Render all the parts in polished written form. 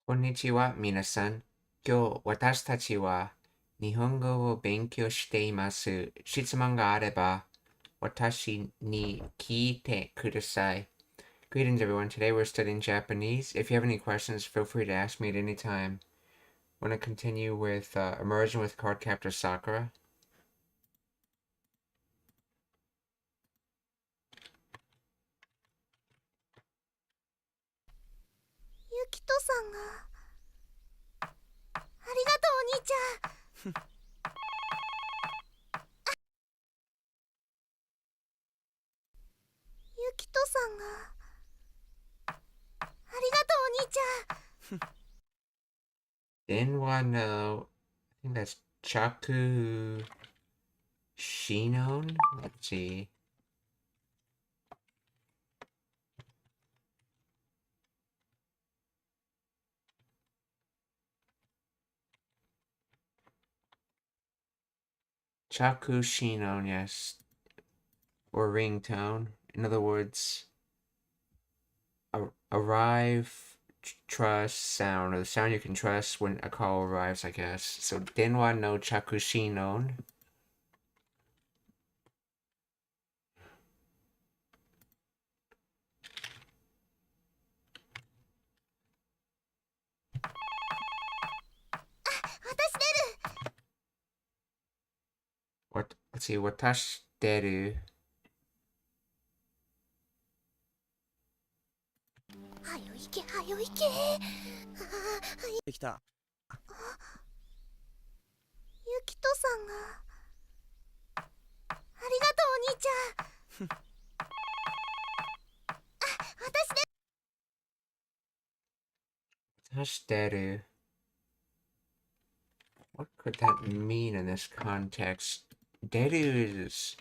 こんにちは、皆さん。今日、私たちは日本語を勉強しています。質問があれば、私に聞いてください。Greetings, everyone. Today we're studying Japanese. If you have any questions, feel free to ask me at any time. Want to continue with Immersion with Card Captor Sakura? ゆきとさんがありがとうお兄ちゃんゆきとさんがありがとうお兄ちゃん Denwa no. I think that's Chaku Shinon? Let's see. Chaku Shinon, yes. Or ringtone. In other words, arrive, trust sound, or the sound you can trust when a call arrives, I guess. So Denwa no Chakushinon. 私出る Let's see, watashiteru. はよ行けはよ行けできた。ゆきとさんがありがとうお兄ちゃん私出る Watashiteru. What could that mean in this context? Deru is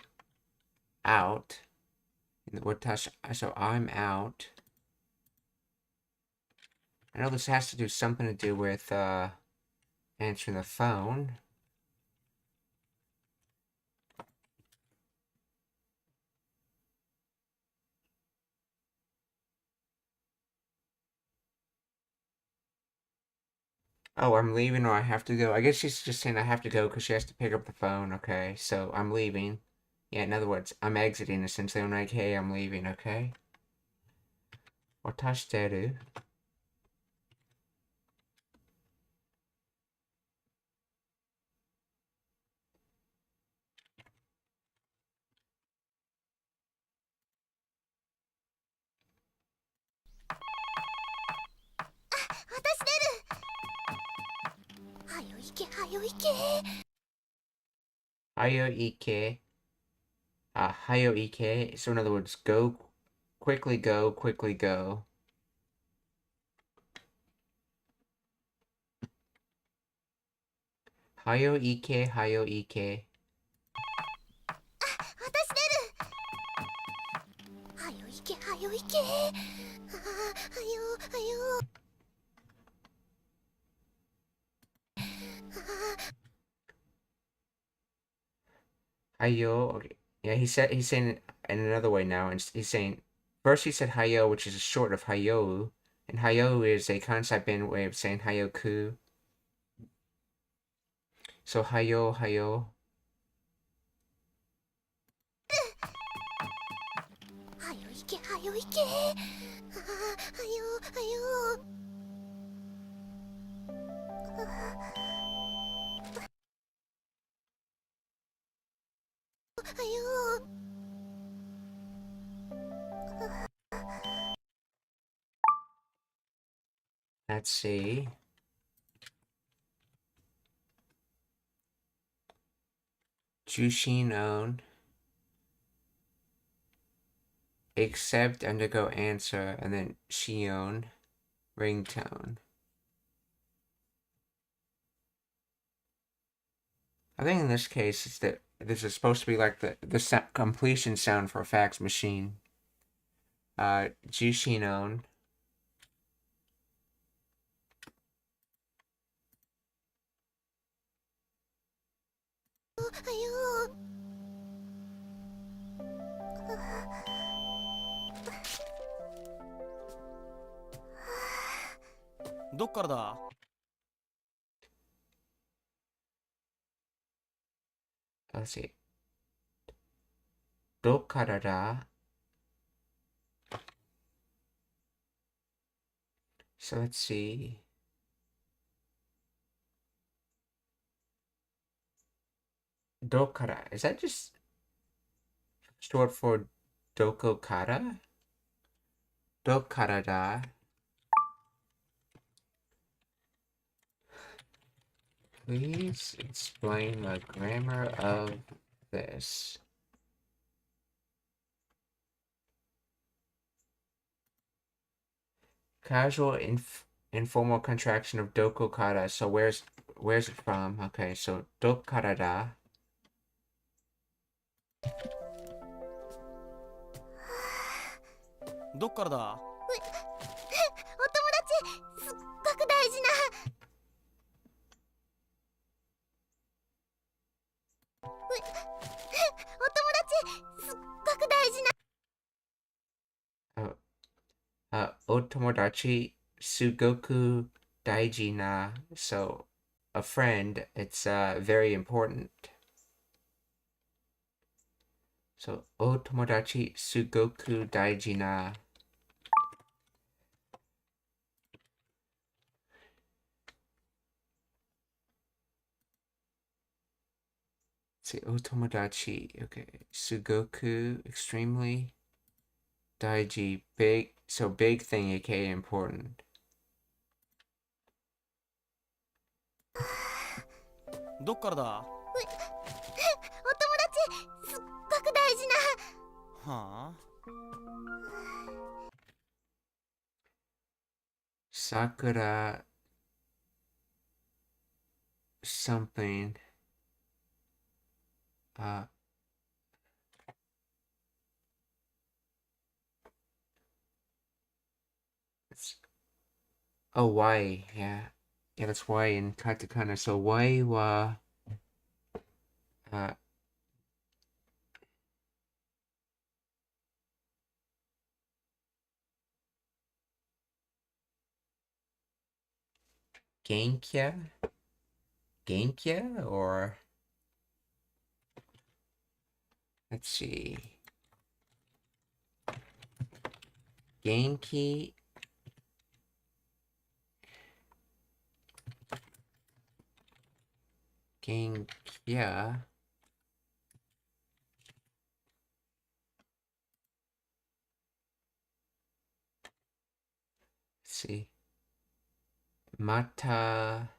out. So I'm out. I know this has to do something to do with answering the phone. Oh, I'm leaving or I have to go. I guess she's just saying I have to go because she has to pick up the phone. Okay, so I'm leaving. Yeah, in other words, I'm exiting essentially. I'm like, hey, I'm leaving, okay? Watashiteru. Hayo ike. Hayo ike. So in other words, go, quickly go, quickly go. Hayo ike, hayo ike. 私出るはよ行けはよ行けはよはよ Hayo. Okay. Yeah, he's saying it in another way now. And he's saying first he said hayo, which is a short of hayo, and hayo is a concept in way of saying hayoku. So hayo, hayo. はよ行けはよ行けはよはよ Let's see. Jushin own. Accept, undergo, answer, and then Shion, ringtone. I think in this case, it's that this is supposed to be like the completion sound for a fax machine. Jushinon. どっからだ？ Let's see. どっからだ? So let's see. Dokara. Is that just short for Dokokara? Dokara da. Please explain the grammar of this. Casual informal contraction of Dokokara. So where's it from? Okay, so Dokara da. どっからだ？お友達、すっごく大事な。お友達、すっごく大事な。Otomodachi Sugoku Daiji na. So a friend, it's very important. So Otomodachi Sugoku Daiji na. Say Otomodachi. Okay. Sugoku, extremely. Daiji, big. So big thing, aka important. どっからだ？お友達、すっごく大事な。はあ？ Sakura something. Oh, Y, yeah. Yeah, that's Y in katakana. So Y wa Genkya? Genkya or let's see. Genki. Genkya. Let's see. Mata.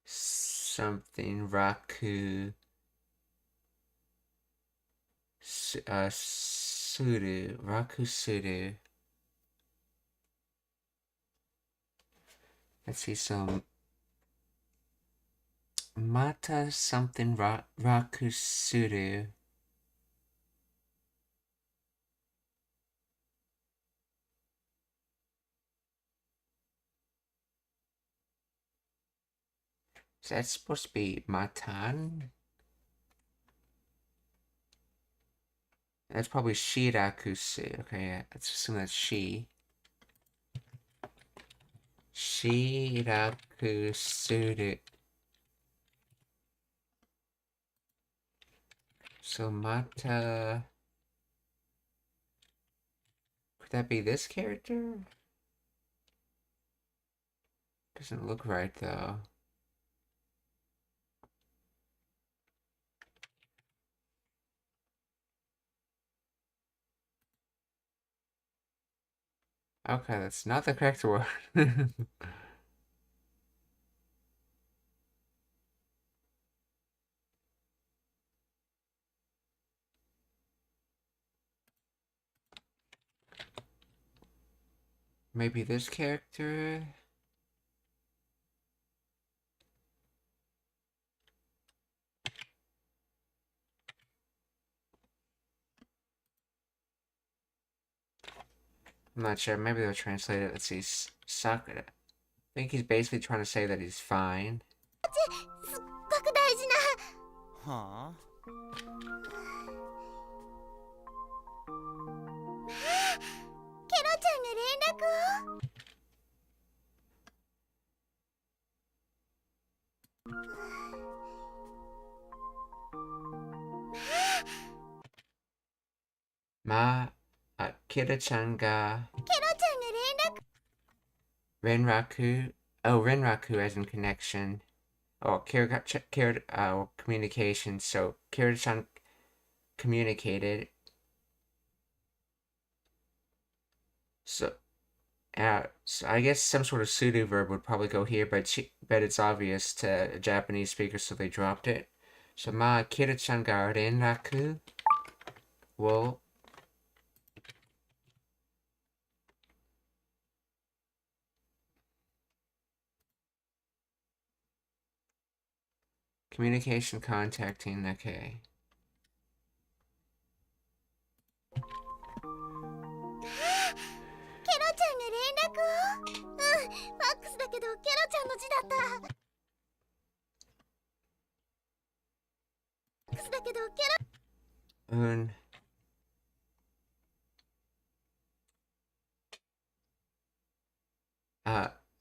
Something Raku. Suru. Raku Suru. Let's see some. Mata something Raku Suru. Is that supposed to be Matan? That's probably Shirakusu. Okay, yeah, let's assume that's she. Shirakusuru. So Mata. Could that be this character? Doesn't look right though. Okay, that's not the correct word. Maybe this character? I'm not sure. Maybe they'll translate it. Let's see. Sakura. I think he's basically trying to say that he's fine. すっごく大事な。はあ？ままあ、ケロちゃんが連絡 oh, 連絡 as in connection. Oh, communication. So, Kira-chan communicated. So I guess some sort of pseudo verb would probably go here, but it's obvious to Japanese speakers, so they dropped it. So, Kira-chan ga renraku wo communication contacting, okay. ケロちゃんが連絡を。ファックスだけどケロちゃんの字だった。ファックスだけどケロ。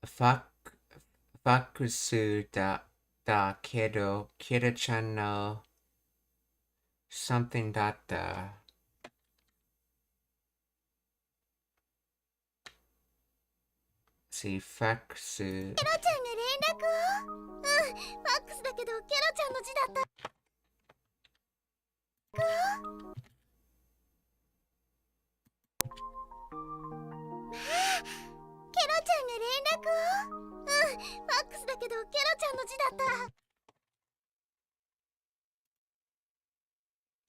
ファックスだけど、キラちゃんの something だった。See, ファックス。ケロちゃんが連絡を。ファックスだけどケロちゃんの字だった。ケロちゃんが連絡を。ファックスだけどケロちゃんの字だった。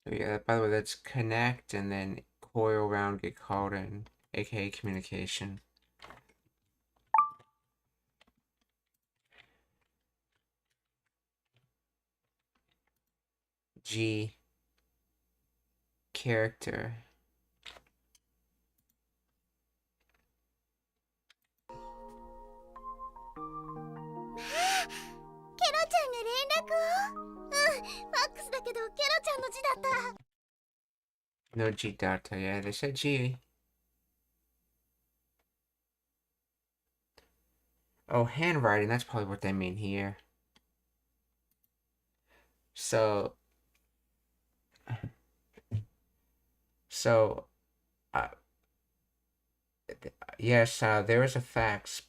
Yeah, by the way, that's connect and then coil round get called in, aka communication. G character. No G data, yeah, they said G. Oh, handwriting, that's probably what they mean here. So, uh, yes, there is a fax,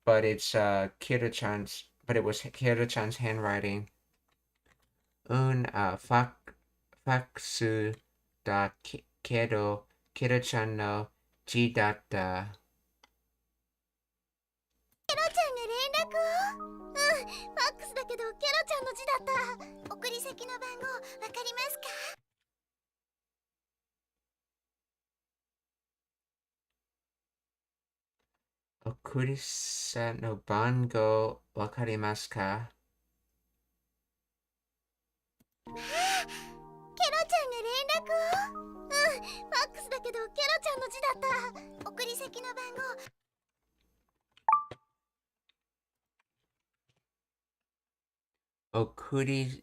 but it's Kira-chan's, but it was Kira-chan's handwriting. Faxu da kedo Kira-chan no G data. ケロちゃんが連絡を。ファックスだけどケロちゃんの字だった。送り先の番号わかりますか？送り先の番号わかりますか？ケロちゃんが連絡を。ファックスだけどケロちゃんの字だった。送り先の番号。Okuri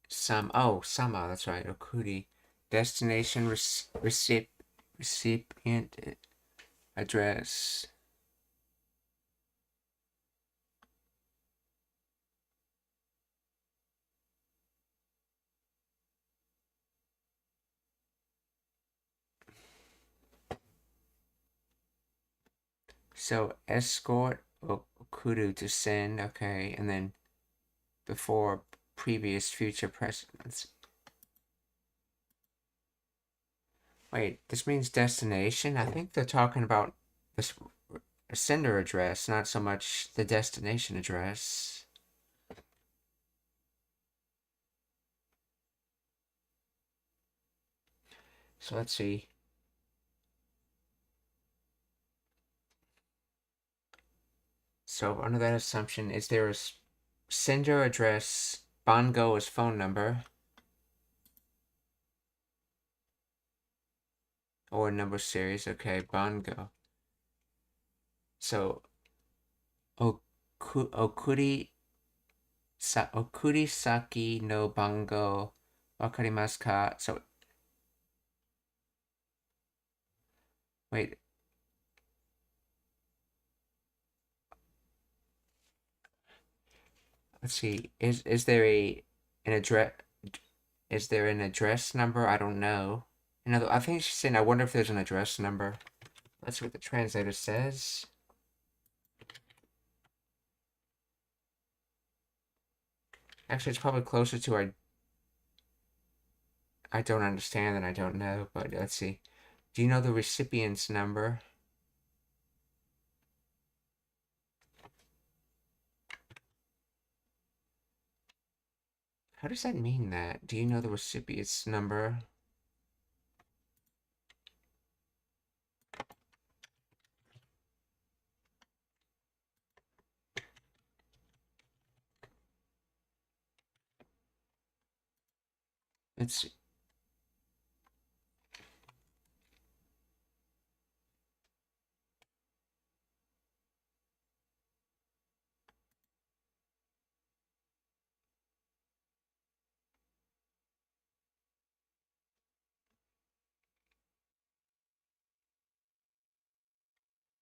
Sama, that's right, Okuri. Destination recipient address. So escort Okuru to send, okay, and then before previous future precedents. Wait, this means destination? I think they're talking about the sender address, not so much the destination address. So let's see. So under that assumption, is there a sender address? Bongo is phone number. Or number series, okay, Bongo. So Okuri saki no bango wakarimasu ka? So wait. Let's see. Is there an address? Is there an address number? I don't know. Another, I think she's saying, I wonder if there's an address number. Let's see what the translator says. Actually, it's probably closer to I don't understand than I don't know, but let's see. Do you know the recipient's number? How does that mean that? Do you know the recipient's number? Let's see.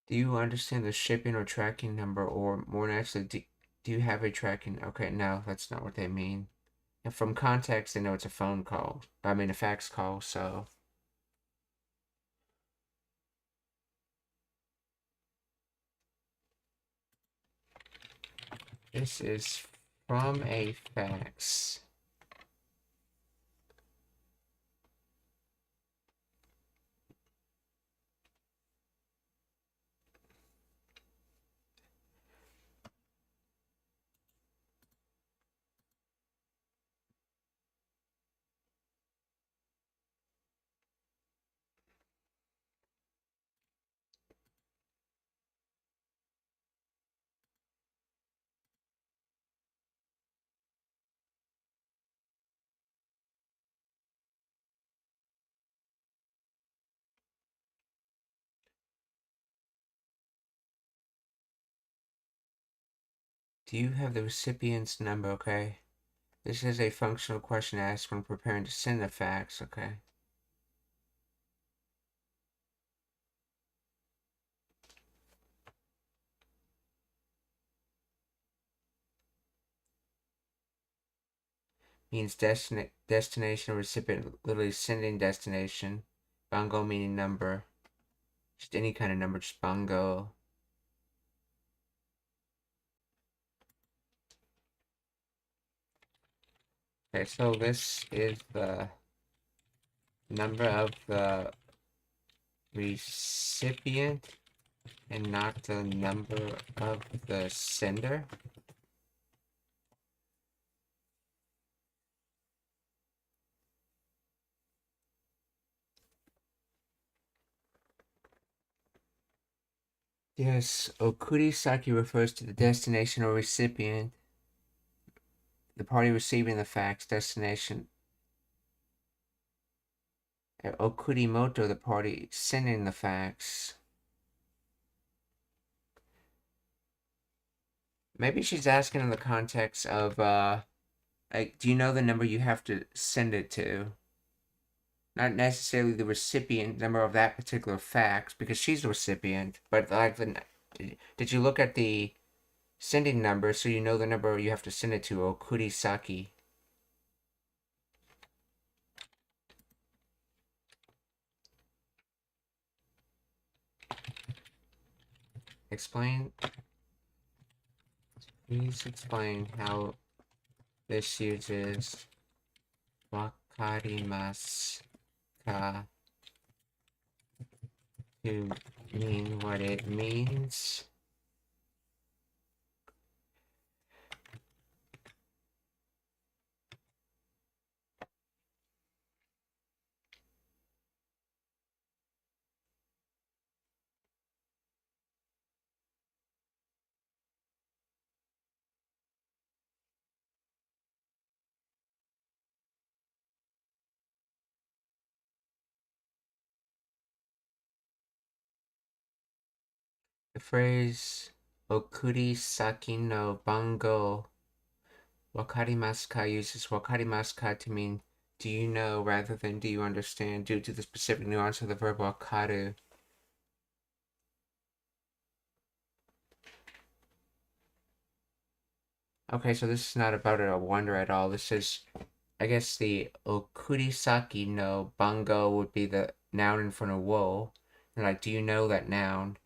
Do you understand the shipping or tracking number, or more naturally, do you have a tracking? Okay, no, that's not what they mean. And from context, they know it's a phone call. I mean, a fax call, so. This is from a fax. Do you have the recipient's number? Okay. This is a functional question asked when preparing to send a fax. Okay. Means destination, recipient, literally sending destination. Bango meaning number. Just any kind of number, just bango. Okay, so this is the number of the recipient and not the number of the sender. Yes, Okurisaki refers to the destination or recipient, the party receiving the fax. Destination. Okurimoto, the party sending the fax. Maybe she's asking in the context of, like, do you know the number you have to send it to? Not necessarily the recipient number of that particular fax, because she's the recipient, but like, did you look at the sending number so you know the number you have to send it to? Okurisaki. Explain. Please explain how this uses wakarimasu ka to mean what it means. The phrase okuri saki no bango wakarimasu ka uses wakarimasu ka to mean do you know rather than do you understand due to the specific nuance of the verb wakaru. Okay, so this is not about a wonder at all. This is I guess the okurisaki no bango would be the noun in front of wo. And like, do you know that noun?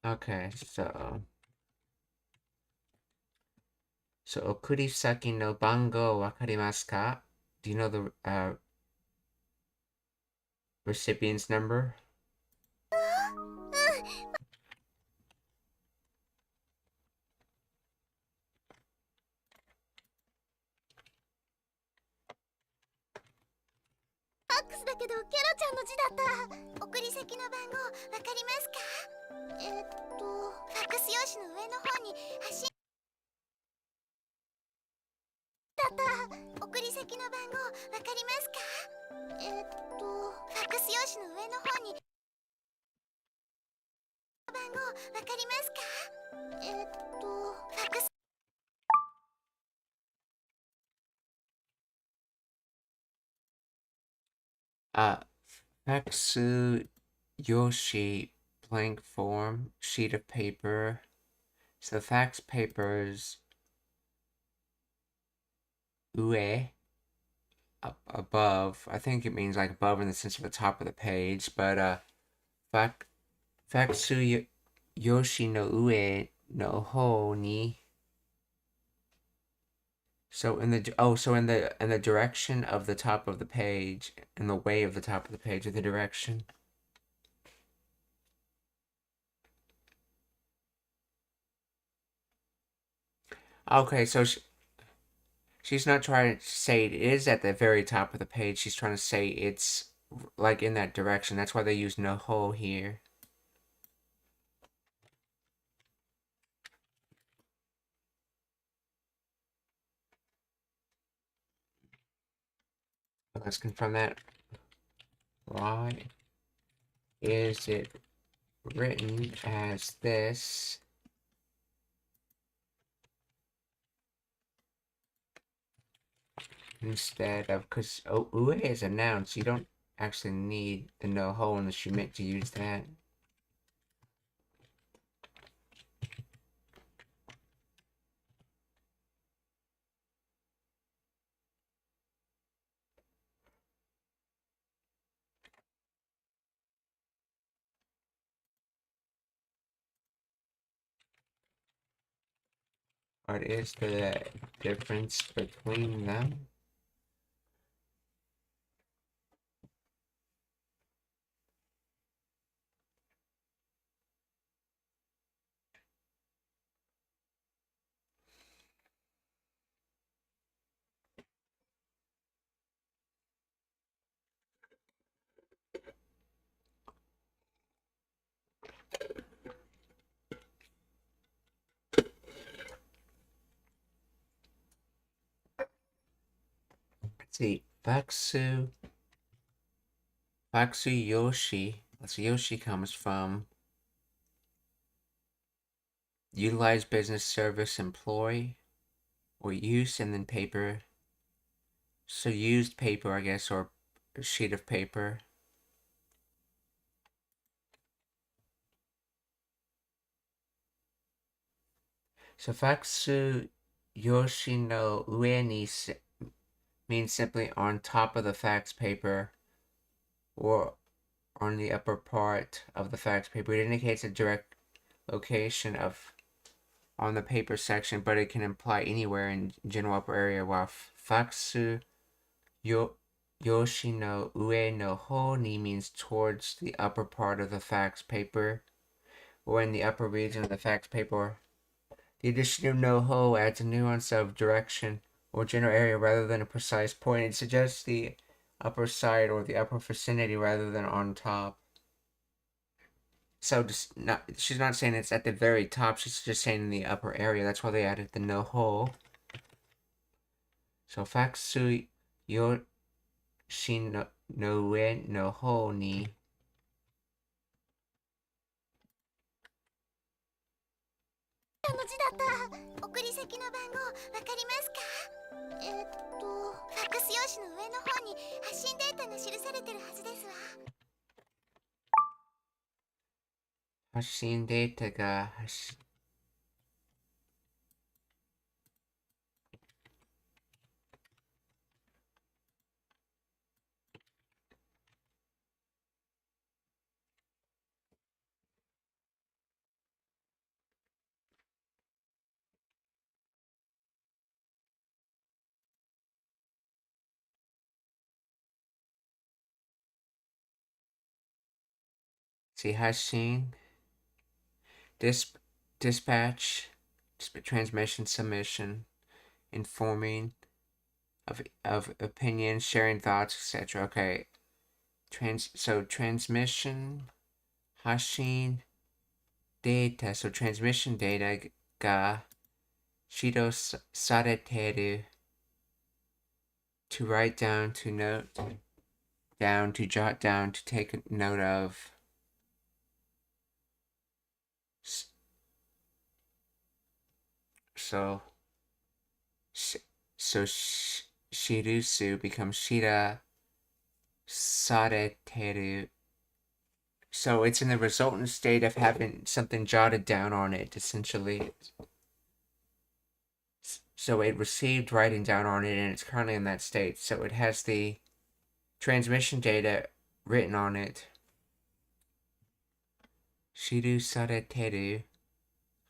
Okay, so okurisaki no bango wakarimasu ka? Do you know the recipient's number? ファックスだけどケロちゃんの字だった。送り先の番号わかりますか？ファックス用紙の上の方に発信だった。送り先の番号わかりますか？ファックス用紙の上の方に番号わかりますか？ファックスFaxu Yoshi blank form sheet of paper. So the fax paper's ue up above. I think it means like above in the sense of the top of the page, but faxu Yoshi no ue no ho ni. So in the direction of the top of the page, in the way of the top of the page, or the direction. Okay, so she's not trying to say it is at the very top of the page. She's trying to say it's like in that direction. That's why they use no ho here. Let's confirm that. Why is it written as this? Instead of, because ue is a noun, so you don't actually need the no ho unless you meant to use that. What is the difference between them? Let's see, Faxu Yoshi. Let's see, Yoshi comes from utilize, business, service, employ, or use, and then paper. So used paper, I guess, or a sheet of paper. So Faxu Yoshi no ue ni means simply on top of the fax paper or on the upper part of the fax paper. It indicates a direct location of on the paper section, but it can imply anywhere in general upper area, while faxu yoshi no ue no ho ni means towards the upper part of the fax paper or in the upper region of the fax paper. The addition of no ho adds a nuance of direction or general area rather than a precise point. It suggests the upper side or the upper vicinity rather than on top. So she's not saying it's at the very top, she's just saying in the upper area. That's why they added the no ho. So faxu yoshi no ue no ho ni. の字だった。送り先の番号わかりますか？ファックス用紙の上の方に発信データが記されてるはずですわ。発信データが See, Hashin, dispatch, transmission, submission, informing of opinions, sharing thoughts, etc. Okay. So transmission, Hashin, data. So transmission data ga shido sareteru, to write down, to note down, to jot down, to take a note of. So shirusu becomes shira sareteru. So it's in the resultant state of having something jotted down on it, essentially. So it received writing down on it, and it's currently in that state. So it has the transmission data written on it. Shiru sareteru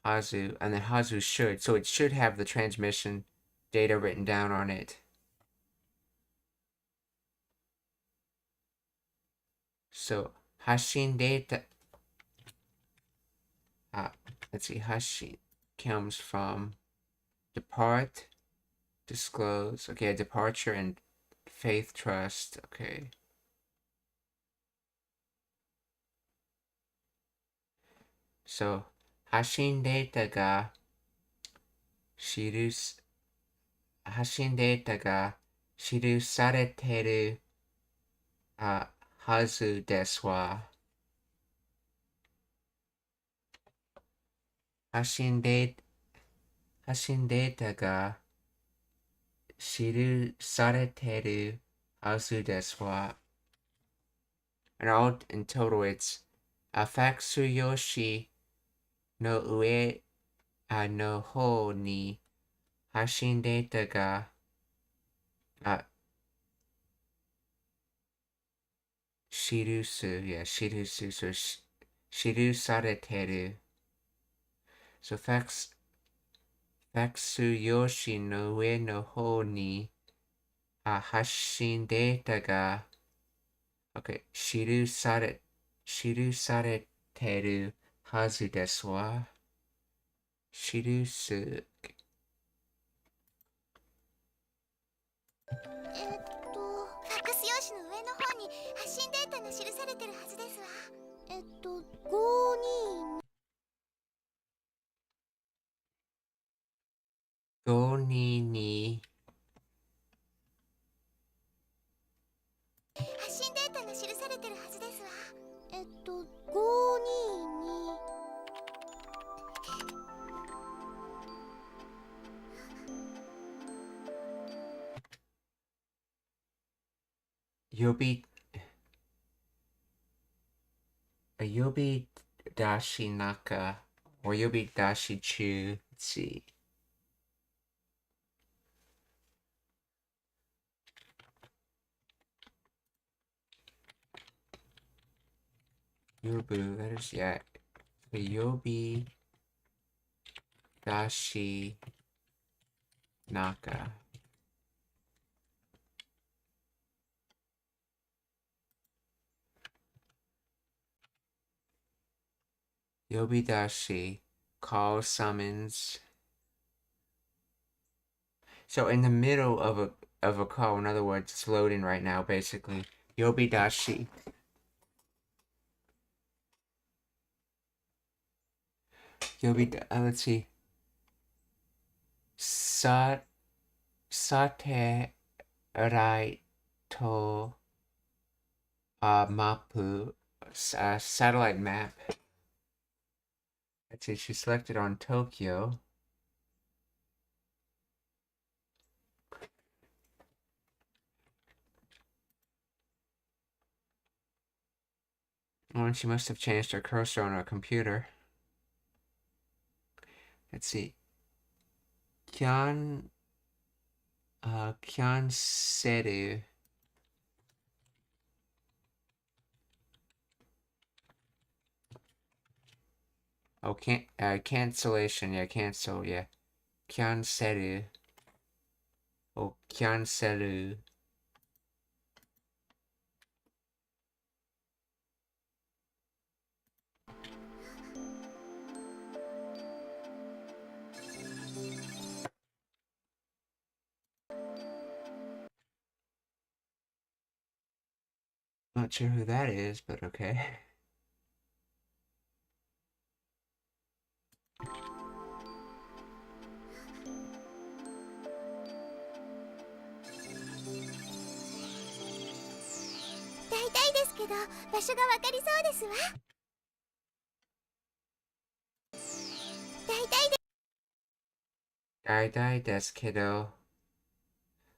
hazu, and then hazu should. So it should have the transmission data written down on it. So Hashin data. Let's see. Hashin comes from depart, disclose. Okay, a departure and faith, trust. Okay. So Hashin data ga shiru sareteru hazu desu wa. Hashin data ga shiru sareteru hazu desu wa. And all in total, it's Faksuyoshi no ue no ho ni Hashin data ga shirusu. Yeah, shirusu. So shiru sareteru. So Faksuyoshi no ue no ho ni Hashin data ga. Okay, shiru sareteru hazu desu wa. Shirusu. ファックス用紙の上の方に発信データが記されてるはずですわ。522 522発信データが記されてるはずですわ。522Yobi dashi naka or yobi dashi chu. Let's see. Yobu, that is, yeah. Yobi dashi naka. Yobidashi, call, summons. So in the middle of a call, in other words, it's loading right now, basically. Yobidashi. Let's see. Sate rai to mapu, satellite map. Let's see, she selected on Tokyo. Oh, and she must have changed her cursor on her computer. Let's see. Kyan seru. Oh, cancellation. Yeah, cancel. Yeah. Kyanseru. Oh, kyanseru. sure who that is, but okay. 大体ですけど場所がわかりそうですわ。大体ですけど、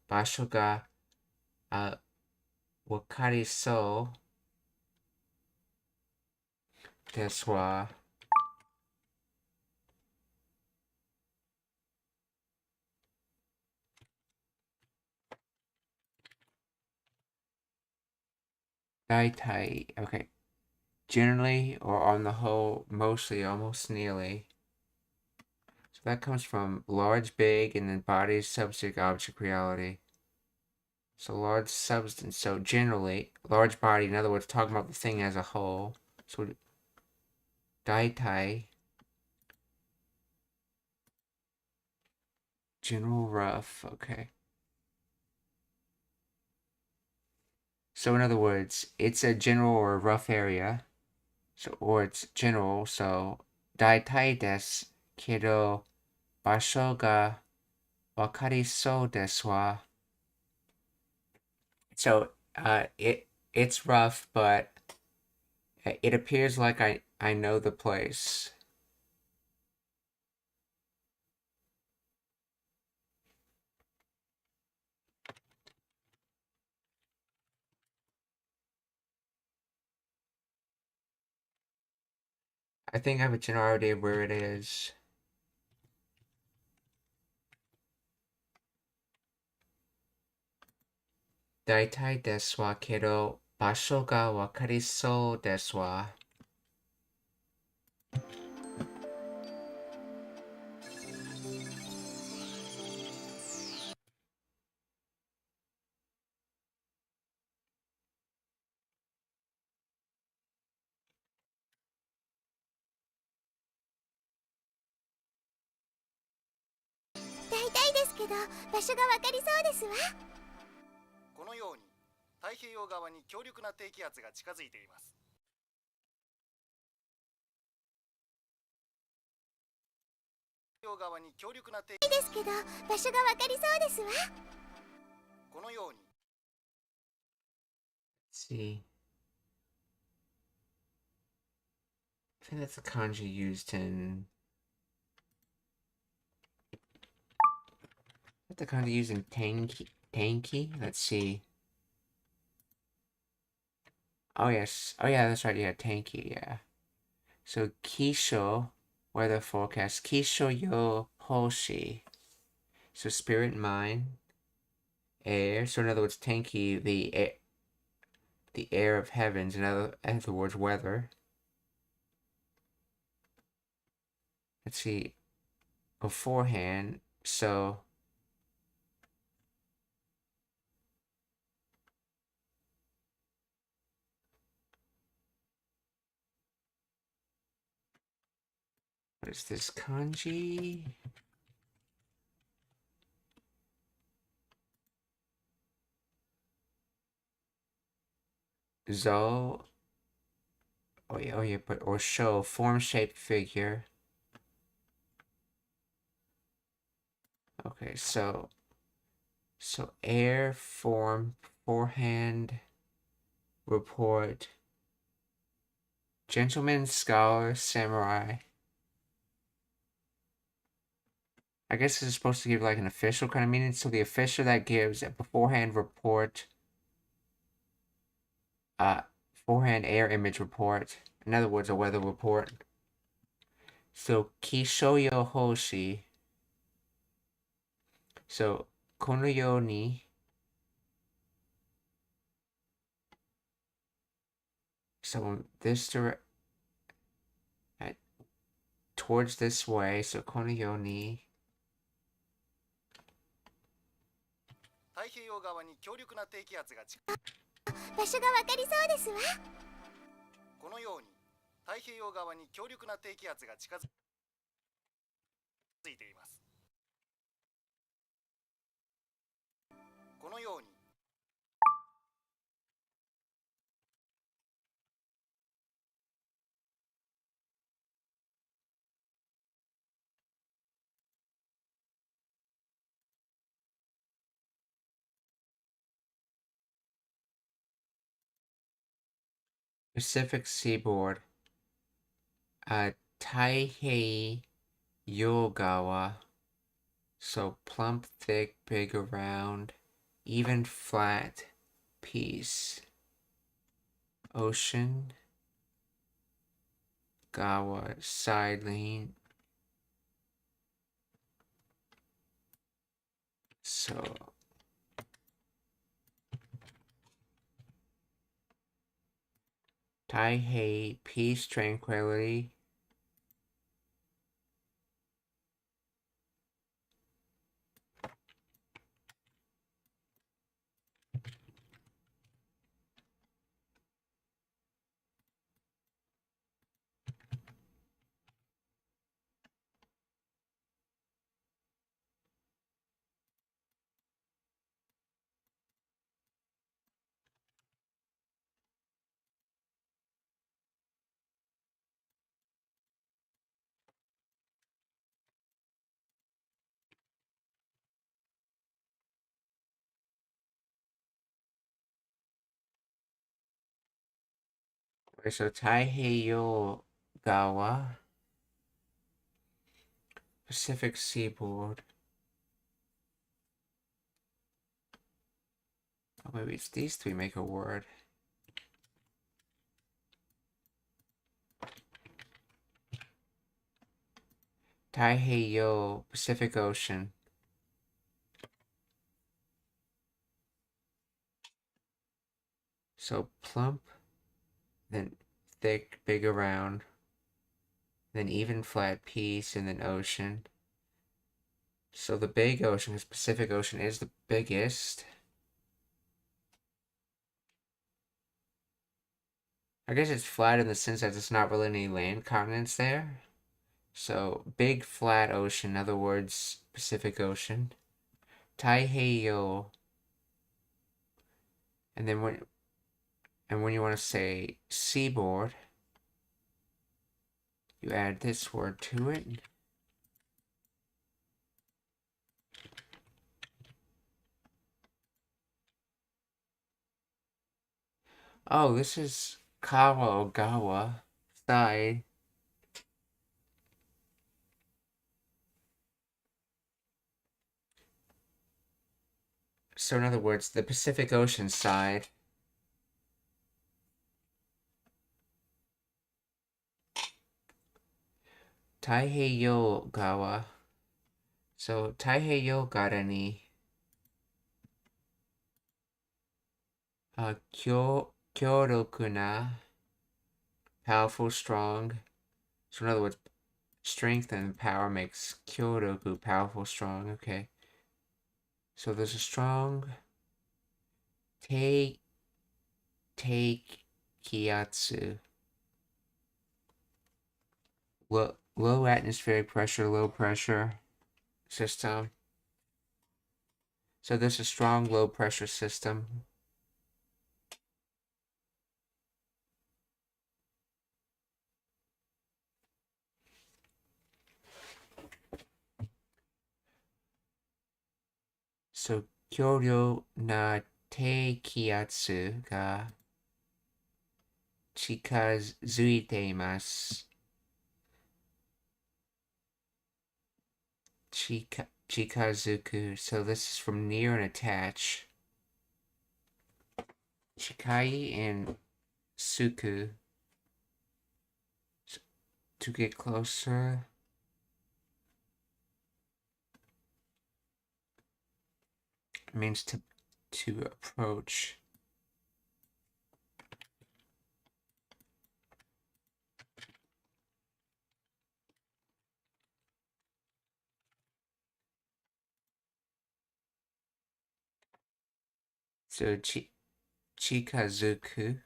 場所が、わかりそうですわ。大体, okay. Generally, or on the whole, mostly, almost nearly. So that comes from large, big, and then body, subject, object, reality. So large substance. So generally, large body, in other words, talking about the thing as a whole. So daitai, general, rough, okay. So in other words, it's a general or rough area. So, or it's general, so daitai desu, kedo, basho ga wakarisou desu wa. So, it's rough, but it appears like I know the place. I think I have a general idea of where it is. Daitai desu wa kedo basho ga wakarisou desu wa. See. I think that's the kanji used in. That's the kanji used in Thankyou. Let's see. Oh yes. Oh yeah, that's right. Yeah, Thankyou. Yeah. So Kisho, weather forecast. Kisho yo Hoshi. So spirit and mind. Air. So in other words, Thankyou, the air of heavens. In other words, weather. Let's see. Beforehand. So. What is this kanji? Zo. Oh yeah, but or show form-shaped figure. Okay, so air, form, forehand, report, gentleman, scholar, samurai. I guess this is supposed to give like an official kind of meaning. So the official that gives a beforehand report, forehand air image report. In other words, a weather report. So Kishoyo Hoshi. So kono yo ni. So this direct towards this way. So kono yo ni. 太平洋側に強力な低気圧が場所がわかりそうですわ。このように太平洋側に強力な低気圧が近づいています。このように Pacific Seaboard, Taihei Yogawa, so plump, thick, big, round, even, flat, piece. Ocean, Gawa, side lane. So Taihei, peace, tranquility. Okay, so Taihei Gawa, Pacific Seaboard. Oh, maybe it's these three make a word. Taihei, Pacific Ocean. So plump, then thick, big, around, then even, flat, piece, and then ocean. So the big ocean, because Pacific Ocean is the biggest. I guess it's flat in the sense that there's not really any land continents there. So big flat ocean, in other words, Pacific Ocean. Taihei, and then when you want to say seaboard, you add this word to it. Oh, this is Kawa Ogawa side. So in other words, the Pacific Ocean side. Taihei Gawa. So Taihei Gara ni kyoroku na, powerful, strong. So in other words, strength and power makes kyoroku, powerful, strong. Okay. So there's a strong take kiatsu. Low atmospheric pressure, low pressure system. So there's a strong low pressure system. So kyoryo na teikiatsu ga chikazuite imasu. Chikazuku. So this is from near and attach. Chikai and suku. To get closer. It means to approach. So chikazuku.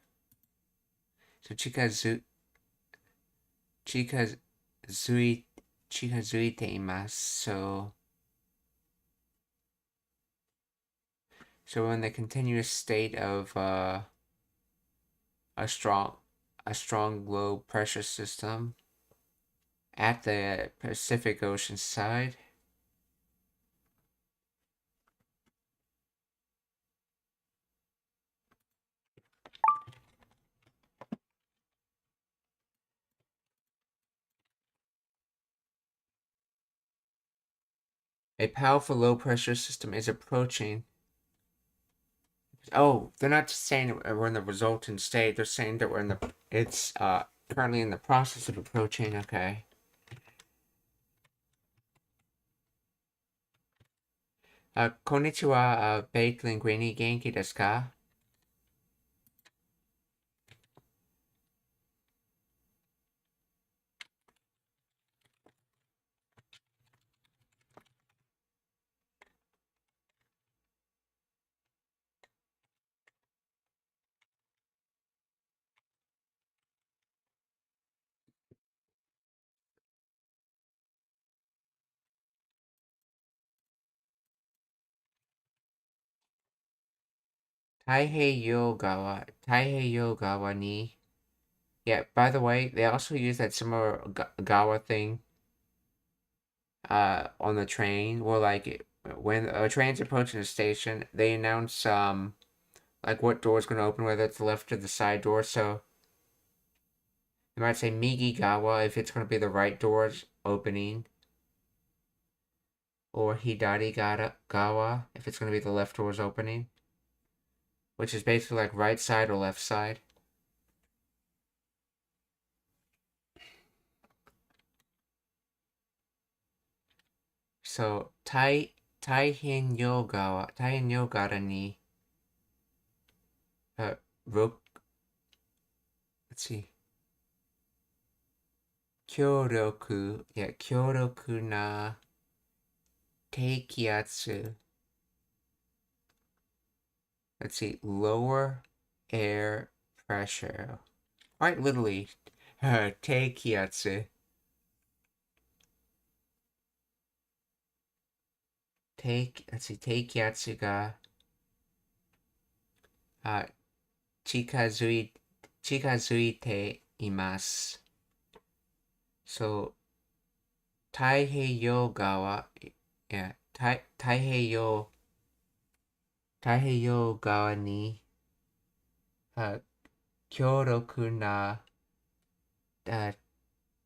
So chikazuite imasu. So in the continuous state of a strong low pressure system at the Pacific Ocean side. A powerful low pressure system is approaching. Oh, they're not just saying that we're in the resultant state. They're saying that it's currently in the process of approaching. Okay. Konnichiwa, baked linguine, genki desu ka? Taiheiyo gawa ni. Yeah, by the way, they also use that similar gawa thing on the train, where like when a train's approaching a station, they announce like what door's gonna open, whether it's the left or the side door. So they might say Migi gawa if it's gonna be the right doors opening, or Hidari gawa if it's gonna be the left doors opening, which is basically like right side or left side. So Taihen Yogara ni let's see. Kyoroku na teikiatsu. Let's see, lower air pressure. Quite literally, teikiatsu. Let's see, teikiatsu ga chikazuite imasu. So, Taiheiyo gawa, yeah, Taiheiyo gawa ni kyoroku na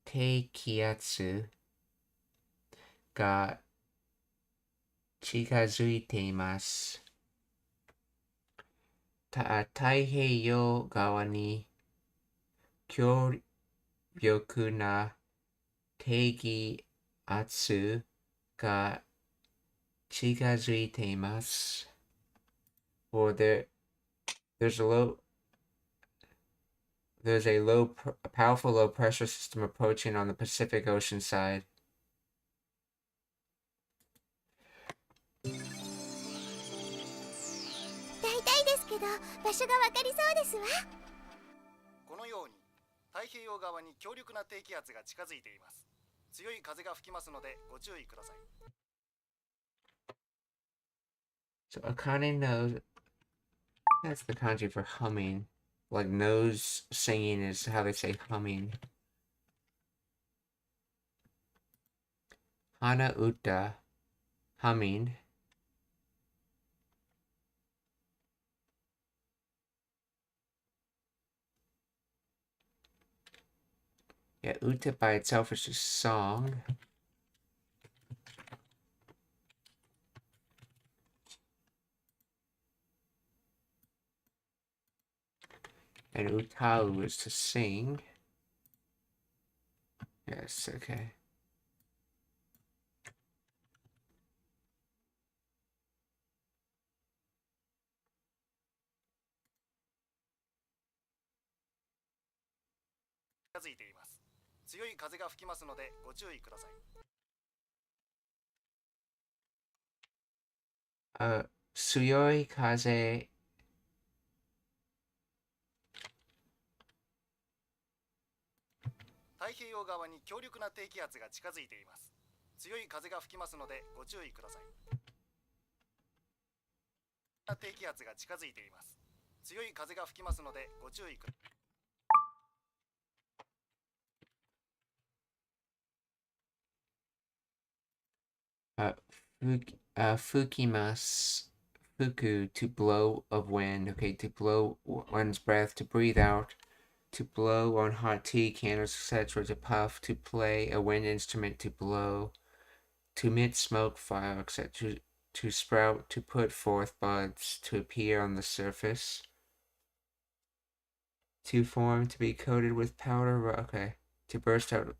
teikiatsu ga chikazuite imasu. Taiheiyo gawa ni kyoryoku na teikiatsu ga chikazuite imasu. Or there's a powerful low pressure system approaching on the Pacific Ocean side. 大体ですけど場所がわかりそうですわ。このように太平洋側に強力な低気圧が近づいています。強い風が吹きますのでご注意ください。So Akane knows. That's the kanji for humming. Like nose singing is how they say humming. Hana uta, humming. Yeah, uta by itself is just song. And utau is to sing. Yes, okay. Suyoi kaze. Fukimas. Fuku, to blow of wind. Okay, to blow one's breath, to breathe out, to blow on hot tea candles, etc. To puff, to play a wind instrument, to blow, to emit smoke, fire, etc. To sprout, to put forth buds, to appear on the surface. To form, to be coated with powder, okay. To burst out.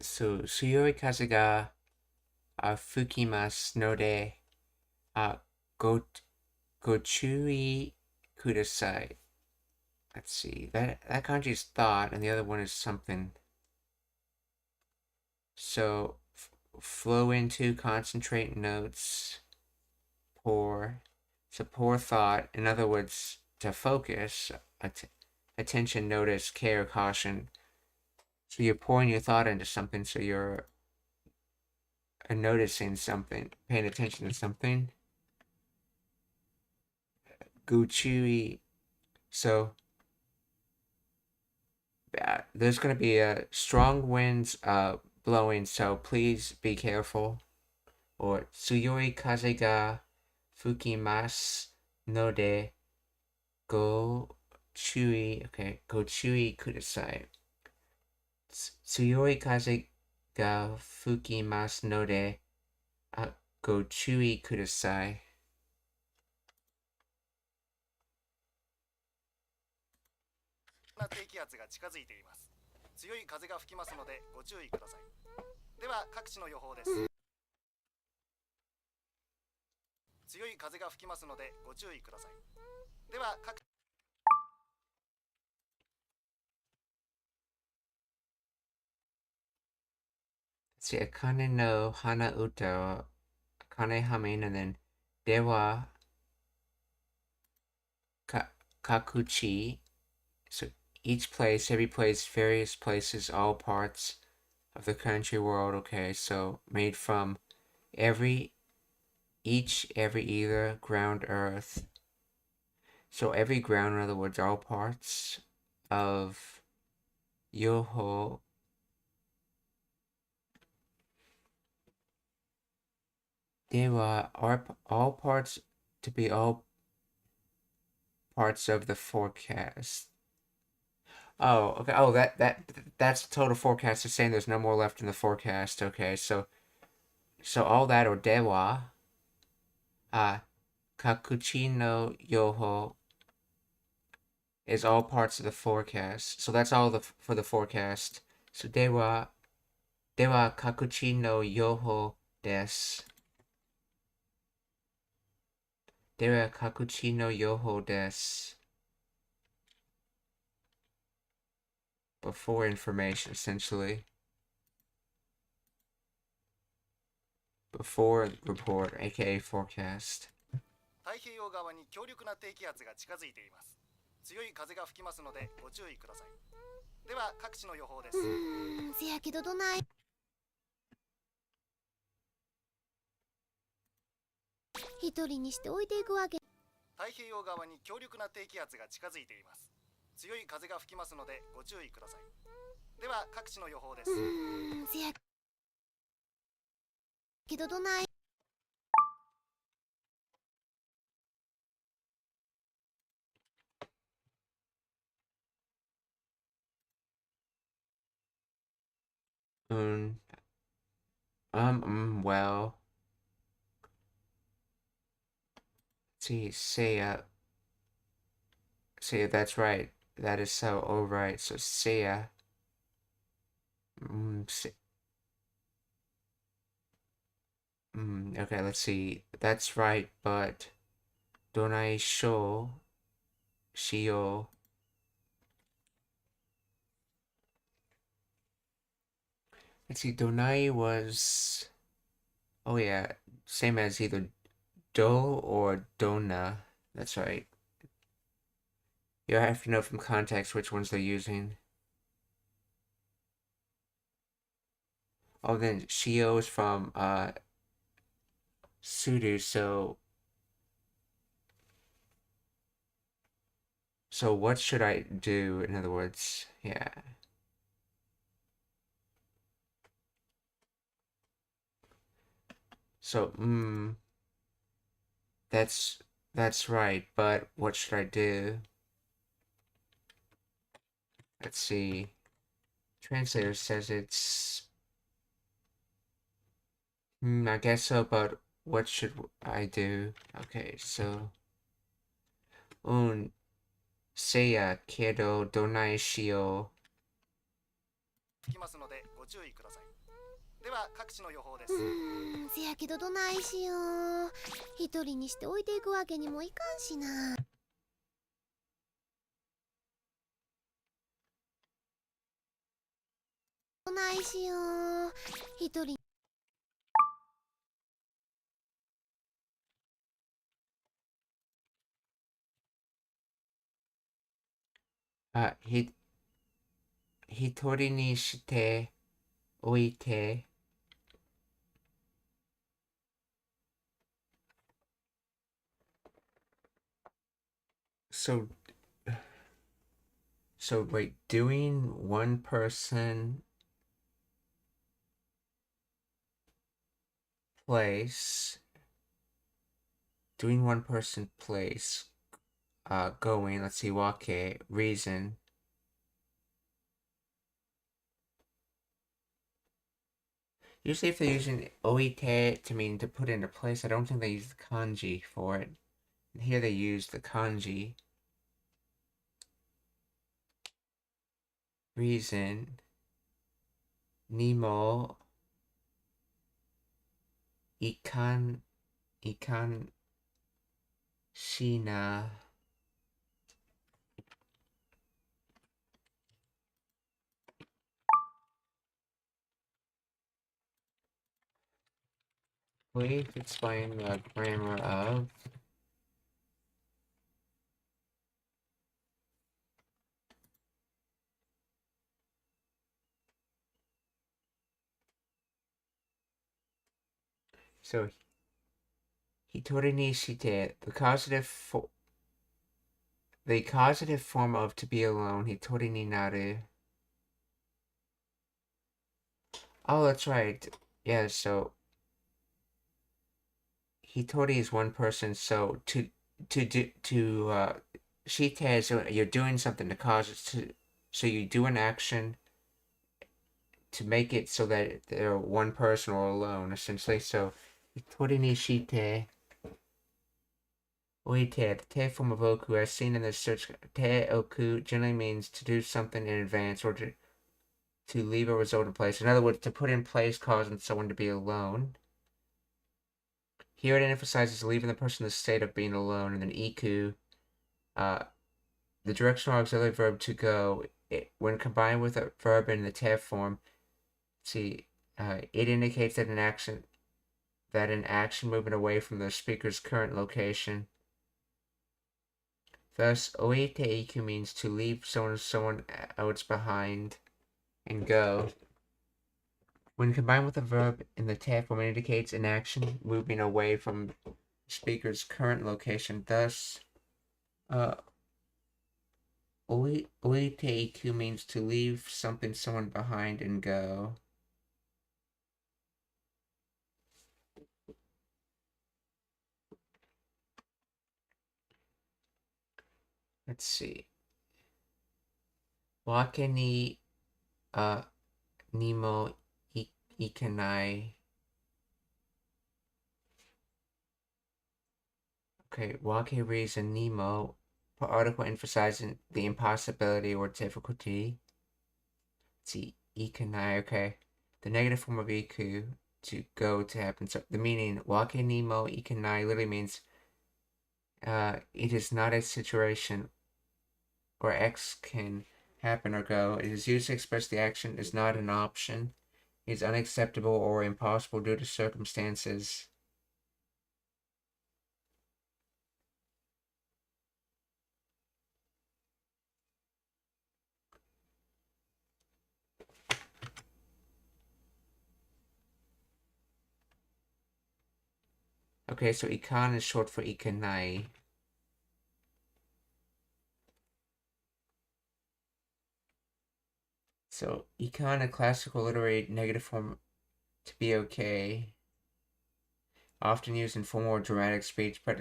So, Tsuyoi kaze ga fukimasu node, gochuri kudasai. Let's see. That kanji is thought, and the other one is something. So, flow into, concentrate, notes, pour. So, pour thought. In other words, to focus, attention, notice, care, caution. So you're pouring your thought into something, so you're noticing something, paying attention to something. Guchui. So there's going to be strong winds blowing, so please be careful. Or tsuyoi kaze ga fukimasu node go chui. Okay, go chui kudasai. Tsuyoi kaze ga fukimasu node go chui kudasai. な低気圧が近づいています。強い風が吹きますのでご注意ください。では各地の予報です。強い風が吹きますのでご注意ください。では各 See, Akane no Hana Uta, Akane Hamin, and then Dewa Kakuchi. So each place, every place, various places, all parts of the country, world. Okay, so made from every, either, ground, earth. So every ground, in other words, all parts of Yoho. They were all parts to be all parts of the forecast. Oh, okay. Oh, that's the total forecast. It's saying there's no more left in the forecast. Okay, so all that, or dewa, kakuchi no yoho, is all parts of the forecast. So that's all for the forecast. So dewa kakuchi no yoho desu. Dewa kakuchi no yoho desu. Before information, essentially. Before report, aka forecast. 太平洋側に強力な低気圧が近づいています。強い風が吹きますのでご注意ください。では各地の予報です。せやけどどない。一人にして置いていくわけ。太平洋側に強力な低気圧が近づいています。強い風が吹きますのでご注意ください。では各地の予報です。せやけどどない。Well. See, Seiya, that's right. That is so. Oh, right. So Seiya. Okay, let's see. That's right, but Donai Sho Shio. Let's see. Donai was. Oh yeah, same as either Do or Dona. That's right. You have to know from context which ones they're using. Oh, then Shio is from Sudu, so what should I do, in other words? Yeah. So, that's That's right, but what should I do? Let's see. Translator says it's... I guess so, but what should I do? Okay, so... Un seiya kedo donai shio. きますのでご注意ください。では各地の予報です。せやけどどないしよう。一人にして置いていくわけにもいかんしな。どないしよう。一人。Hitori ni shite oite. So wait, doing one person place, doing one person place, going, let's see, wake, reason. Usually if they're using oite to mean to put into place, I don't think they use the kanji for it. And here they use the kanji. Reason. Nemo. Ikan. Shina. Please explain the grammar of. So, hitori ni shite, the causative form of to be alone, hitori ni naru. Oh, that's right. Yeah, so hitori is one person, so shite is you're doing something to cause it to, so you do an action to make it so that they're one person or alone, essentially. So hitori ni shite oite, the te form of oku, as seen in the search, te oku generally means to do something in advance or to leave a result in place. In other words, to put in place causing someone to be alone. Here it emphasizes leaving the person in the state of being alone, and then iku, the directional auxiliary verb to go, when combined with a verb in the te form, it indicates that an action moving away from the speaker's current location. Thus, oite iku means to leave someone else behind and go. When combined with a verb in the te form, it indicates an action moving away from the speaker's current location. Thus, oite iku means to leave someone behind and go. Let's see. Wake ni nimo ikanai. Okay, wake reason nemo, article emphasizing the impossibility or difficulty. Let's see, ikanai, okay. The negative form of iku, to go, to happen. So the meaning, wake nemo ikanai literally means it is not a situation where X can happen or go. It is used to express the action is not an option. It is unacceptable or impossible due to circumstances. Okay, so ikan is short for ikanai. So ikan, a classical literary negative form to be okay, often used in formal or dramatic speech, but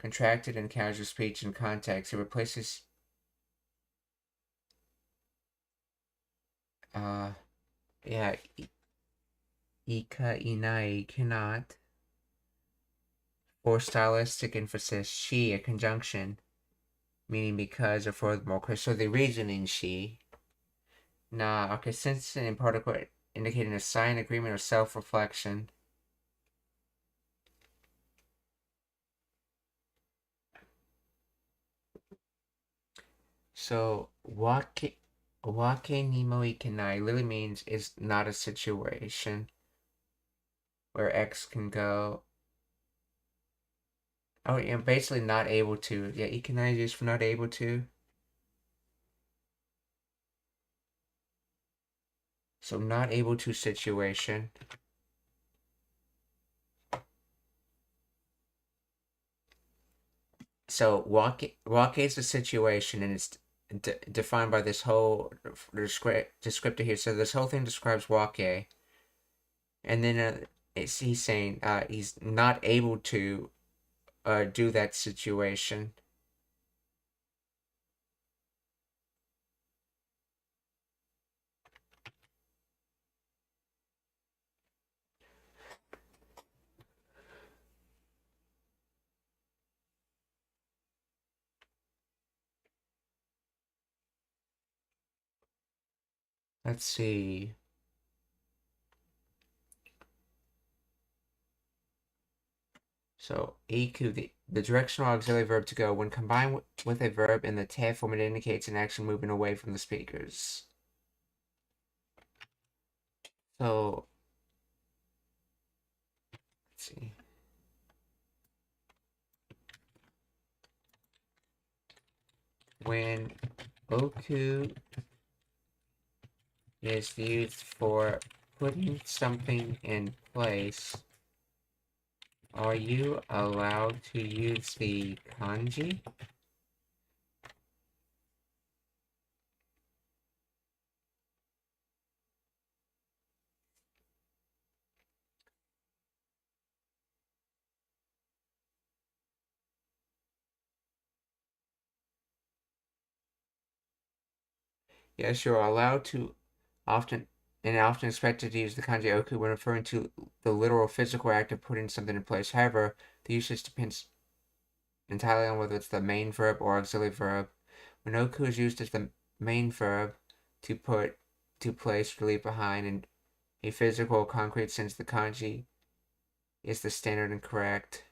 contracted and casual speech in context. It replaces gi.init cannot, or stylistic emphasis she, a conjunction meaning because or furthermore. So the reasoning she. Na, okay, consistent in particle indicating a sign, agreement, or self-reflection. So wake ni mo ikenai literally means is not a situation where X can go. Oh, yeah, basically not able to. Yeah, ikenai is used for not able to. So not able to situation. So wake is the situation, and it's defined by this whole descriptor here. So this whole thing describes wake, and then he's saying he's not able to do that situation. Let's see. So iku, the directional auxiliary verb to go, when combined with a verb in the te form, it indicates an action moving away from the speakers. So let's see. When oku is used for putting something in place, are you allowed to use the kanji? Yes, you're allowed to often expected to use the kanji oku when referring to the literal physical act of putting something in place. However, the usage depends entirely on whether it's the main verb or auxiliary verb. When oku is used as the main verb to put, to place, or leave behind in a physical or concrete sense, the kanji is the standard and correct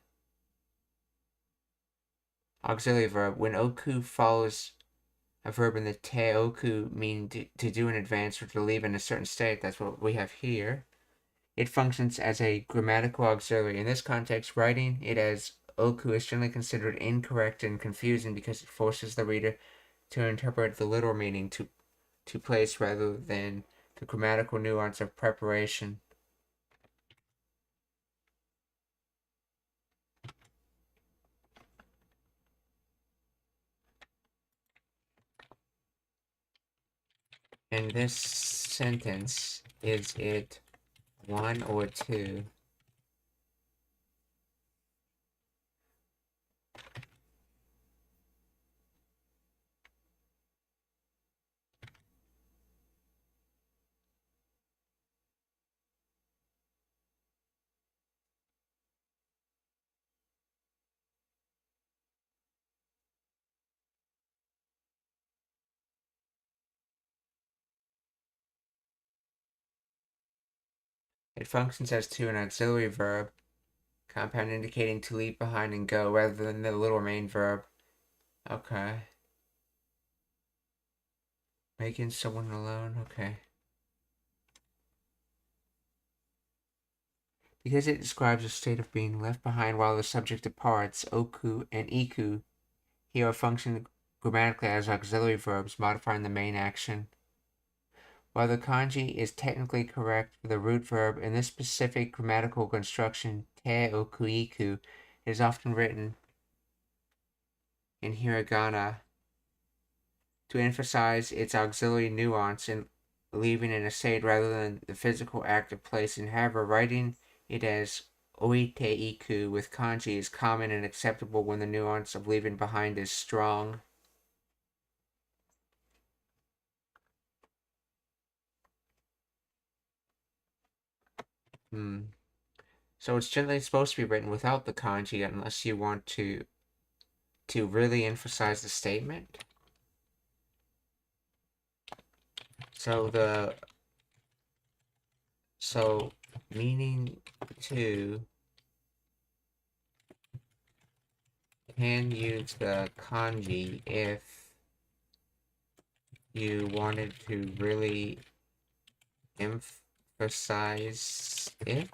auxiliary verb. When oku follows a verb in the te oku, meaning to do in advance or to leave in a certain state, that's what we have here. It functions as a grammatical auxiliary. In this context, writing it as oku is generally considered incorrect and confusing because it forces the reader to interpret the literal meaning to place rather than the grammatical nuance of preparation. In this sentence, is it one or two? It functions as to an auxiliary verb, compound indicating to leave behind and go rather than the literal main verb. Okay. Making someone alone? Okay. Because it describes a state of being left behind while the subject departs, oku and iku here are functioning grammatically as auxiliary verbs modifying the main action. While the kanji is technically correct for the root verb, in this specific grammatical construction, te oku iku, it is often written in hiragana to emphasize its auxiliary nuance in leaving in a state rather than the physical act of placing. However, writing it as oite iku with kanji is common and acceptable when the nuance of leaving behind is strong. So it's generally supposed to be written without the kanji unless you want to really emphasize the statement. So meaning to can use the kanji if you wanted to really emphasize it.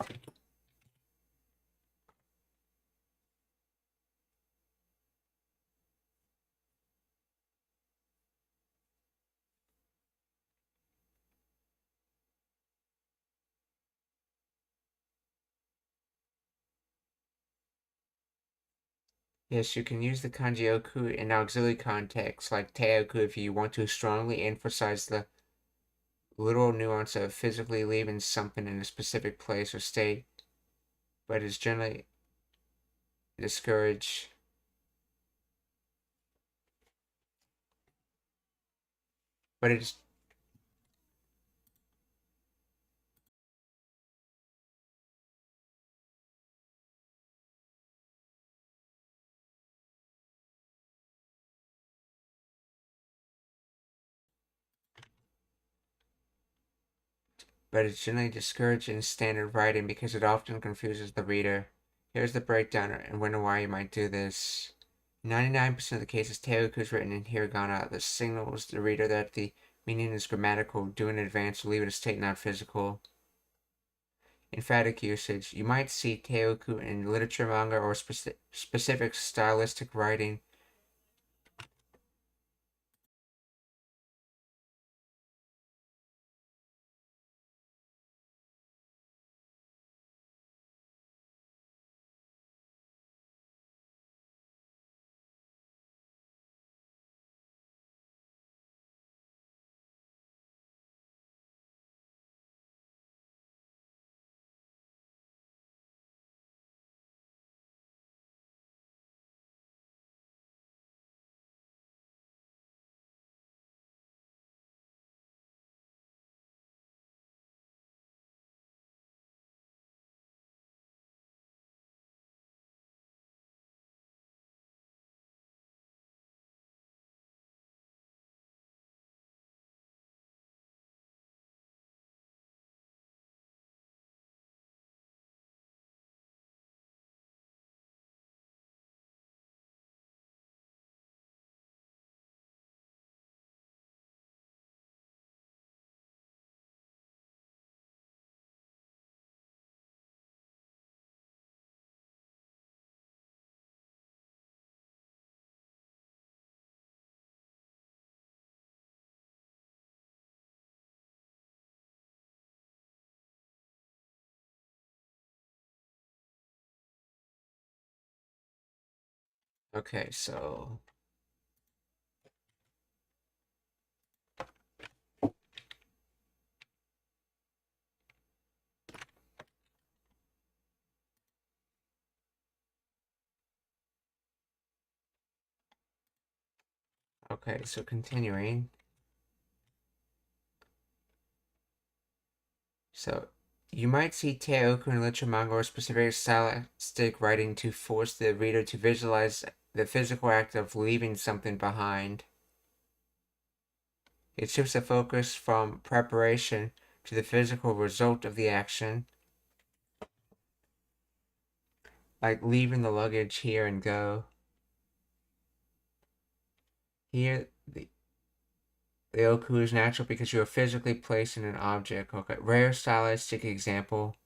Yes, you can use the kanji oku in auxiliary contexts like teoku if you want to strongly emphasize the literal nuance of physically leaving something in a specific place or state, but is generally discouraged. But it's generally discouraged in standard writing because it often confuses the reader. Here's the breakdown and why you might do this. 99% of the cases, teoku is written in hiragana that signals the reader that the meaning is grammatical, due in advance, or leave it a state not physical. Emphatic usage. You might see teoku in literature, manga, or specific stylistic writing. Okay, so continuing. So you might see teoku in literature, manga, or specific stylistic writing to force the reader to visualize the physical act of leaving something behind. It shifts the focus from preparation to the physical result of the action, like leaving the luggage here and go. Here, the oku is natural because you are physically placing an object. Okay, rare stylistic example.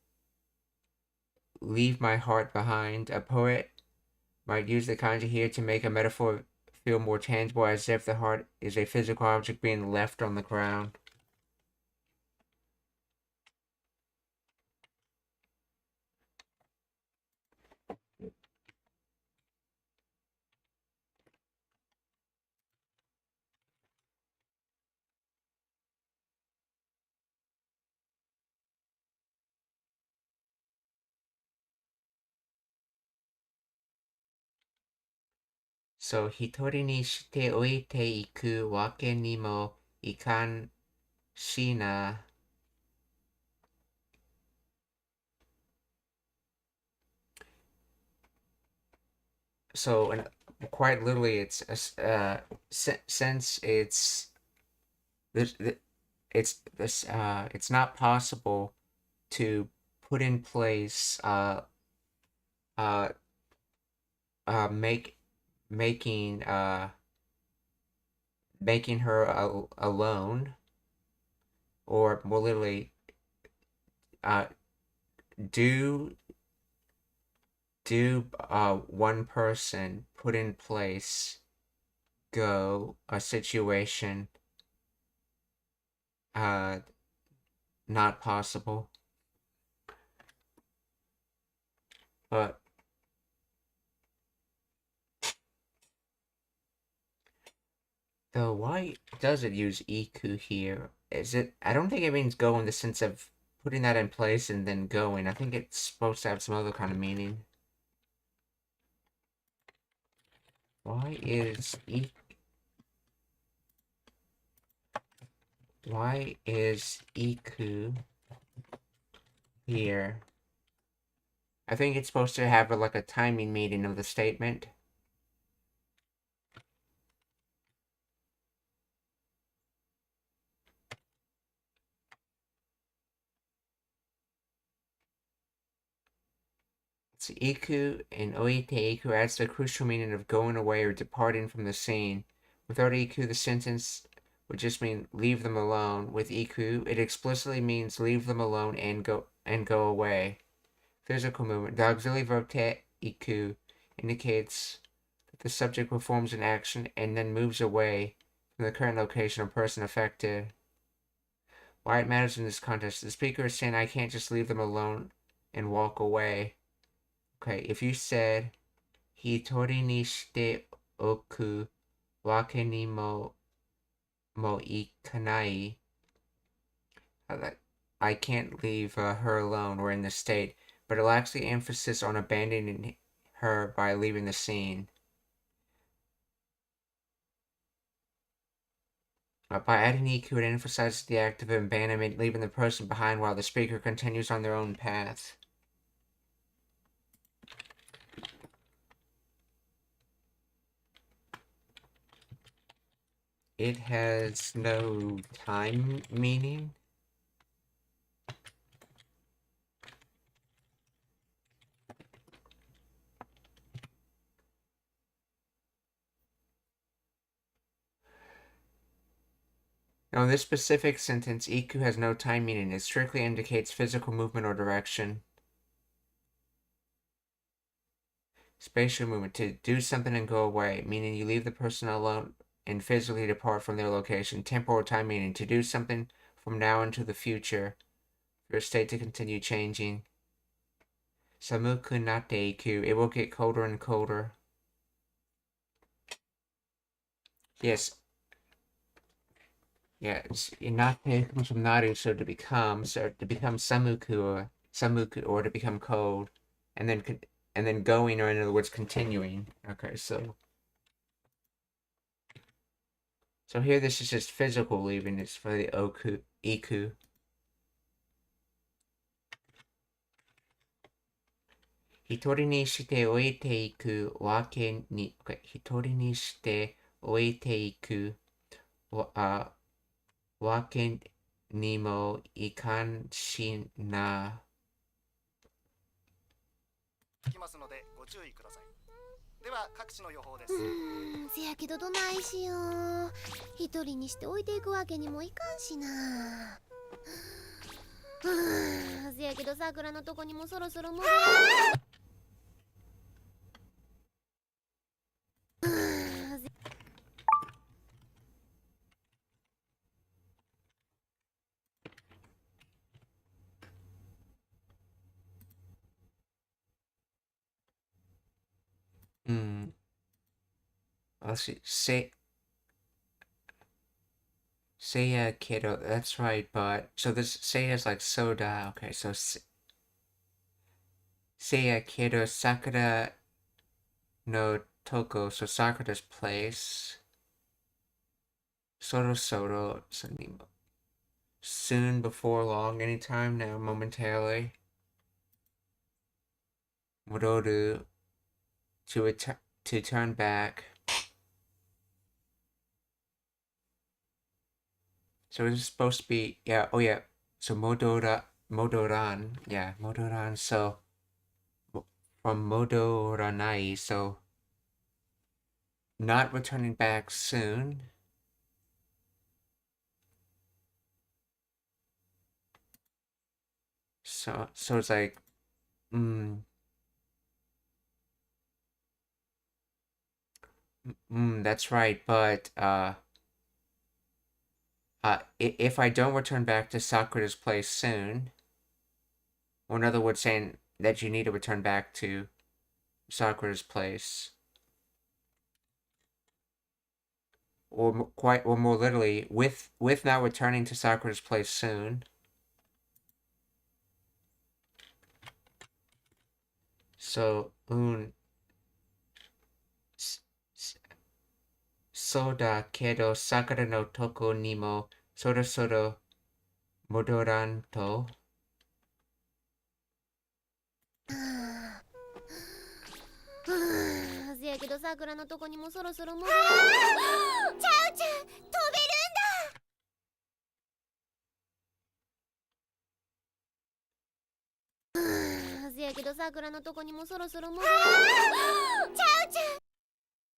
Leave my heart behind. A poet might use the kanji here to make a metaphor feel more tangible, as if the heart is a physical object being left on the ground. So, 一人にしておいていくわけにもいかんしな。So, quite literally, it's since it's not possible to put in place uh making making her alone, or more literally do one person put in place go a situation not possible. But though, why does it use iku here? Is it? I don't think it means go in the sense of putting that in place and then going. I think it's supposed to have some other kind of meaning. Why is iku here? I think it's supposed to have like a timing meaning of the statement. So iku and oite iku adds the crucial meaning of going away or departing from the scene. Without iku, the sentence would just mean leave them alone. With iku, it explicitly means leave them alone and go away. Physical movement. The auxiliary verb te iku indicates that the subject performs an action and then moves away from the current location or person affected. Why it matters in this context. The speaker is saying I can't just leave them alone and walk away. Okay, if you said hitori ni shite oku wake ni mo ikanai, I can't leave her alone or in this state, but it lacks the emphasis on abandoning her by leaving the scene. By adding iku, it emphasizes the act of abandonment, leaving the person behind while the speaker continues on their own path. It has no time meaning. Now, in this specific sentence, iku has no time meaning. It strictly indicates physical movement or direction. Spatial movement, to do something and go away, meaning you leave the person alone and physically depart from their location. Temporal time meaning, to do something from now into the future, for a state to continue changing. Samuku nate iku, it will get colder and colder. Yes. Yeah, nate comes from naru, so to become samuku or to become cold, and then going, or in other words, continuing. Okay, so here this is just physical leaving. It's for the iku. Hitori ni shite oite iku wake ni. Okay, hitori ni shite oite iku wake ni mo ikan shi na. きますのでご注意ください。では各地の予報です。せやけどどないしよう。一人にして置いていくわけにもいかんしな。せやけどさくらのとこにもそろそろ戻らLet's see. Seiya kiddo, that's right, but so this Seiya is like soda. Okay, so Seiya kiddo Sakura no Toko, so Sakura's place. Soro, soon, before long, anytime now, momentarily. Mororu, to turn back. So it's supposed to be, yeah, oh yeah, so Modoran, yeah, Modoran, so from Modoranai, so not returning back soon. So it's like, that's right, but, if I don't return back to Sakura's place soon, or in other words, saying that you need to return back to Sakura's place, or more literally, with not returning to Sakura's place soon. So, soda kedo Sakura no toko ni mo sorosoro modoran to. せやけどさくらのとこにもそろそろ戻る。チャオちゃん飛べるんだ。せやけどさくらのとこにもそろそろ戻る。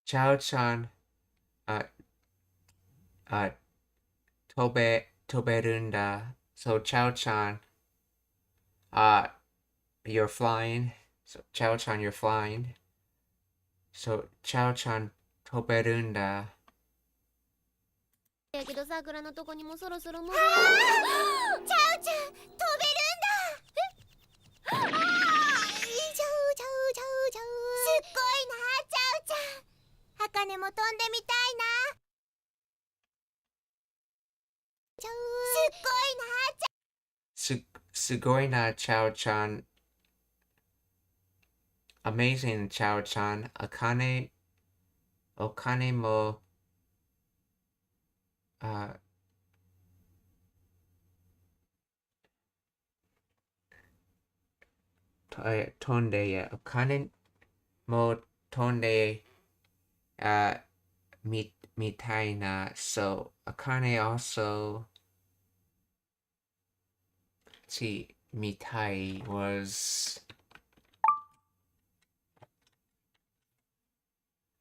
チャオちゃん Chao-chan, toberunda. So Chao-chan, you're flying. So Chao-chan, you're flying. So Chao-chan, toberunda. せやけどさくらのとこにもそろそろ戻る。チャオちゃん飛べるんだ。チャオチャオチャオチャオチャオ。すっごいな、チャオちゃん。ハカネも飛んでみたいな。すっごいな、チャオ。Sugoi na Chao-chan. Amazing Chao-chan. Okane mo, tonde, yeah. Okane mo tonde, mitai na. So Akane also, let's see, mitai was,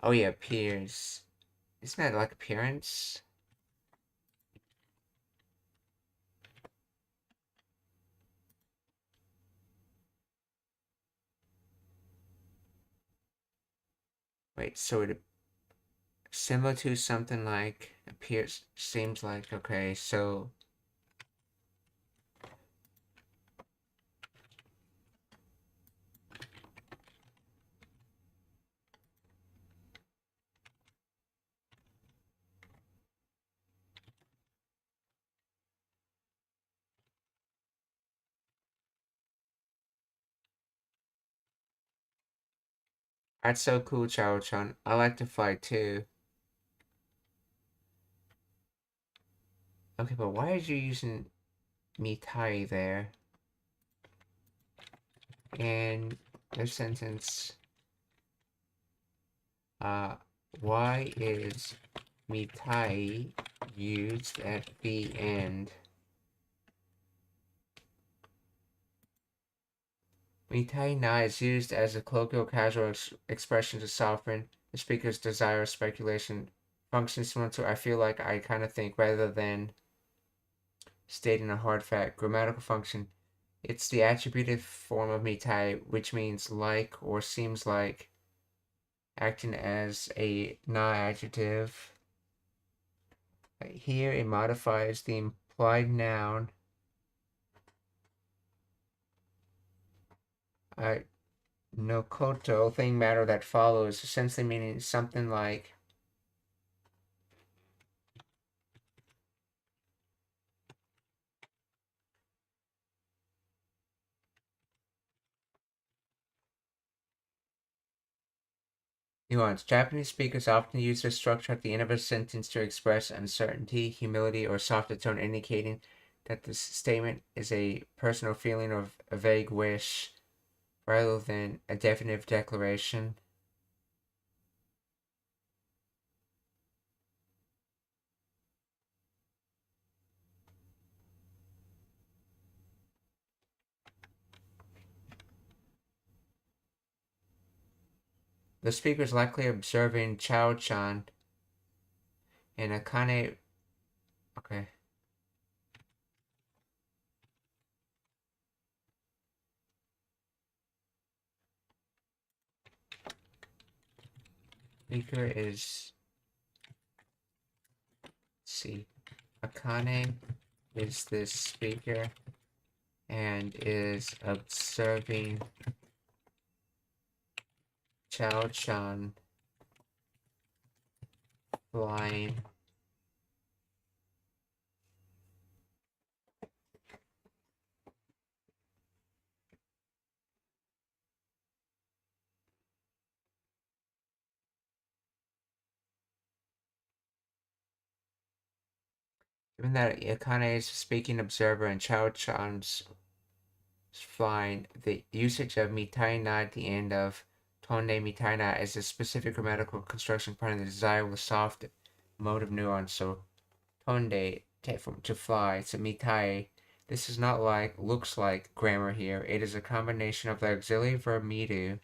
oh yeah, appears. Isn't that like appearance? Wait, so it similar to something like appears, seems like, okay, so that's so cool, Chao-chan. I like to fly too. Okay, but why are you using mitai there? And this sentence, why is mitai used at the end? Mitai na is used as a colloquial casual expression to soften the speaker's desire or speculation. Function similar to I feel like, I kind of think, rather than stating a hard fact. Grammatical function. It's the attributive form of mitai, which means like or seems like, acting as a na-adjective. Here it modifies the implied noun no koto, thing, matter that follows, essentially meaning something like Nuance. Japanese speakers often use this structure at the end of a sentence to express uncertainty, humility, or softer tone, indicating that this statement is a personal feeling or a vague wish rather than a definitive declaration. The speaker is likely observing Chao-chan and Akane. Okay. Speaker is. Let's see. Akane is this speaker and is observing Chao-chan flying given that Akane is a speaking observer and Chao-chan's flying, the usage of mitaina at the end of tonde mitaina is a specific grammatical construction part of the desirable soft mode of nuance. So tonde to fly, so mitai. This is not like looks like grammar here. It is a combination of the auxiliary verb miru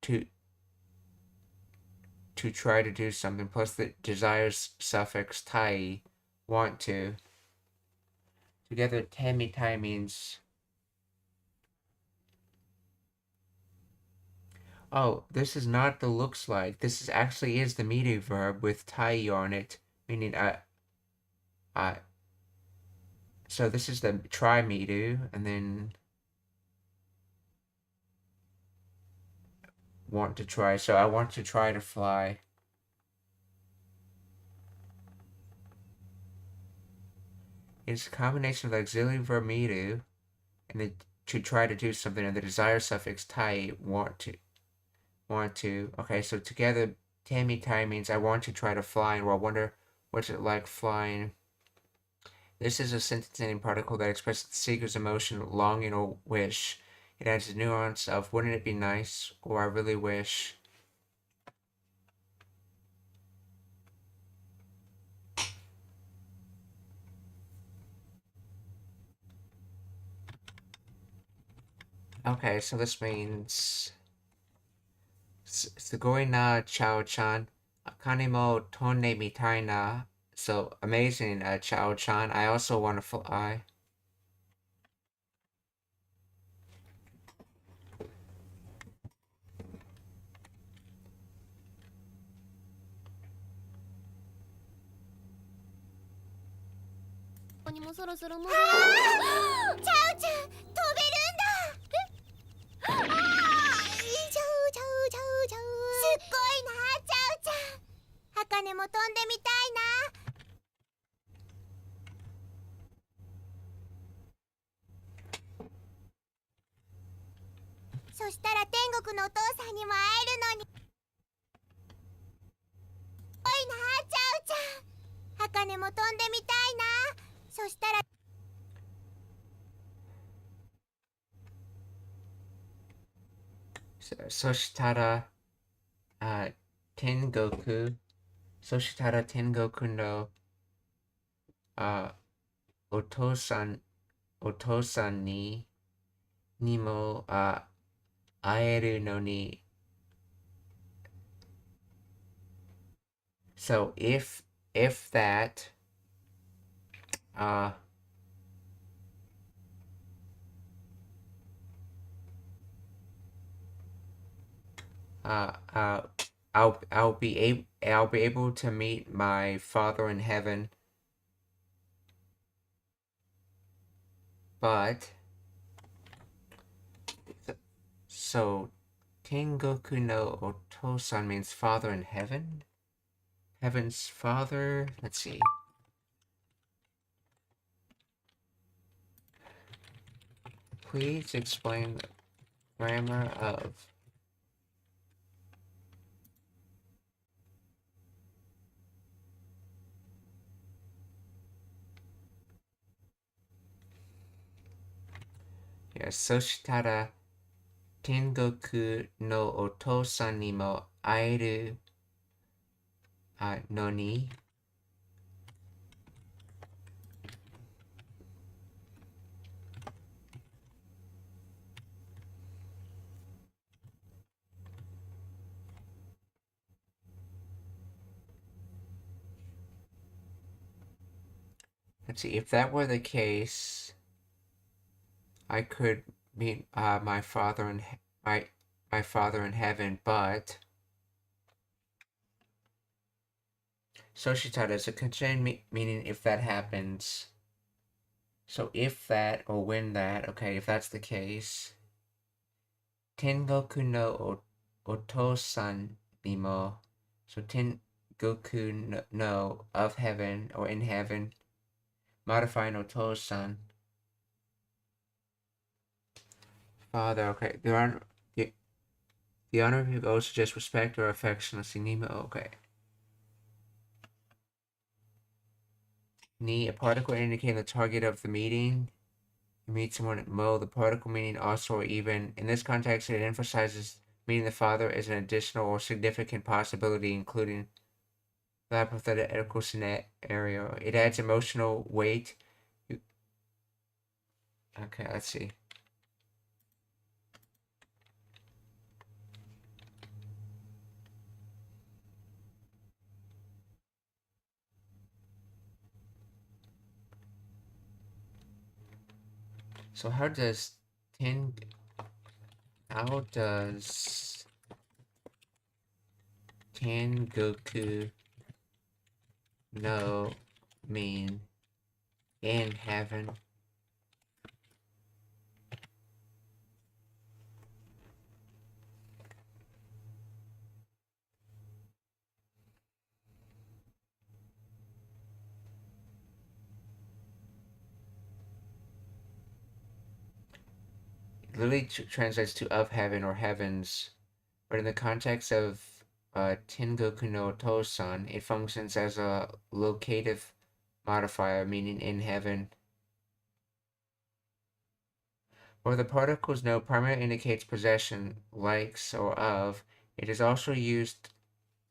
to try to do something plus the desires suffix tai, want to. Together, temitai means. Oh, this is not the looks like. This is actually is the miru verb with tai on it, meaning so this is the try miru, and then want to try. So I want to try to fly. It's a combination of the auxiliary verb miru and the to try to do something, and the desire suffix tai, want to. Okay, so together, temitai means I want to try to fly, or I wonder what's it like flying. This is a sentence-ending particle that expresses the seeker's emotion, longing, or wish. It adds a nuance of wouldn't it be nice, or I really wish. Okay, so this means Sugoi na Chao-chan, Akane mo tonne mitai na. So amazing, Chao-chan. I also want to fly.チャオちゃん飛べるんだ。チャオチャオチャオチャオチャオ。すっごいな、チャオちゃん。茜も飛んでみたいな。そしたら天国のお父さんにも会えるのに。すごいな、チャオちゃん。茜も飛んでみたいな。そしたらそしたら、天国の、お父さんにも、会えるのに。So if that, I'll be able to meet my father in heaven, but so Tengoku no Otosan means father in heaven, heaven's father. Let's see. Please explain the grammar of や、そしたら、天国のお父さんにも会えるのに、let's see, if that were the case, I could meet my father in my father in heaven, but Soshitara is a constrained meaning if that happens. So if that or when that, okay, if that's the case, Tengoku no Otosan nimo. So Tengoku no of heaven or in heaven, modifying Otosan. Father, okay. The honor of people suggests respect or affection. Let's see, Nemo, okay. Ni, a particle indicating the target of the meeting. You meet someone at Mo, the particle meaning also or even. In this context, it emphasizes meeting the father as an additional or significant possibility, including the hypothetical scenario. It adds emotional weight. Okay, let's see. So how does Tengoku no mean in heaven? It literally translates to of heaven or heavens, but in the context of Tengoku no Tosan, it functions as a locative modifier, meaning in heaven. Where the particles no primarily indicates possession, likes, or of, it is also used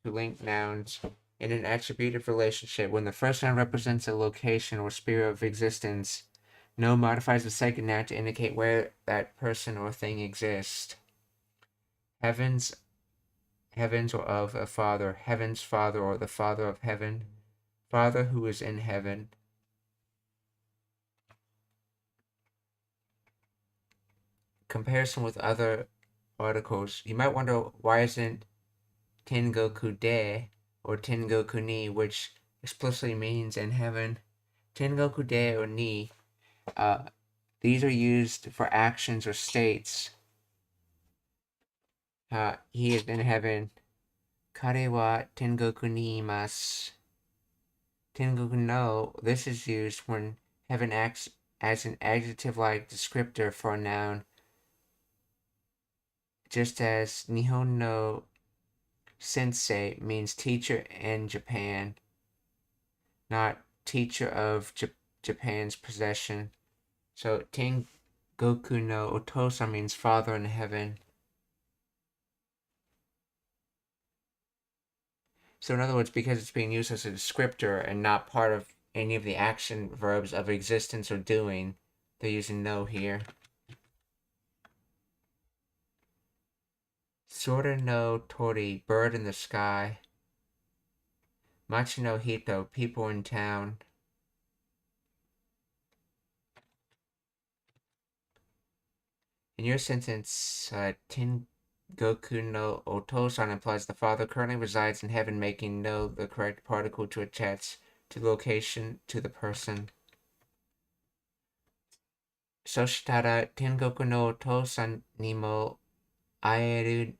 to link nouns in an attributive relationship. When the first noun represents a location or sphere of existence, no modifies the second noun to indicate where that person or thing exists. Heavens or of a father, heaven's father or the father of heaven, father who is in heaven. Comparison with other articles. You might wonder why isn't Tengoku de or Tengoku ni, which explicitly means in heaven. Tengoku de or ni, these are used for actions or states. He is in heaven. Kare wa Tengoku ni imasu. Tengoku no, this is used when heaven acts as an adjective-like descriptor for a noun, just as Nihon no sensei means teacher in Japan, not teacher of Japan's possession. So Tengoku no Otosa means father in heaven. So in other words, because it's being used as a descriptor and not part of any of the action verbs of existence or doing, they're using no here. Sora no tori, bird in the sky. Machi no hito, people in town. In your sentence, Tengoku no Otosan implies the father currently resides in heaven, making no the correct particle to attach to the location to the person. Soshitara Tengoku no Otosan ni mo aeru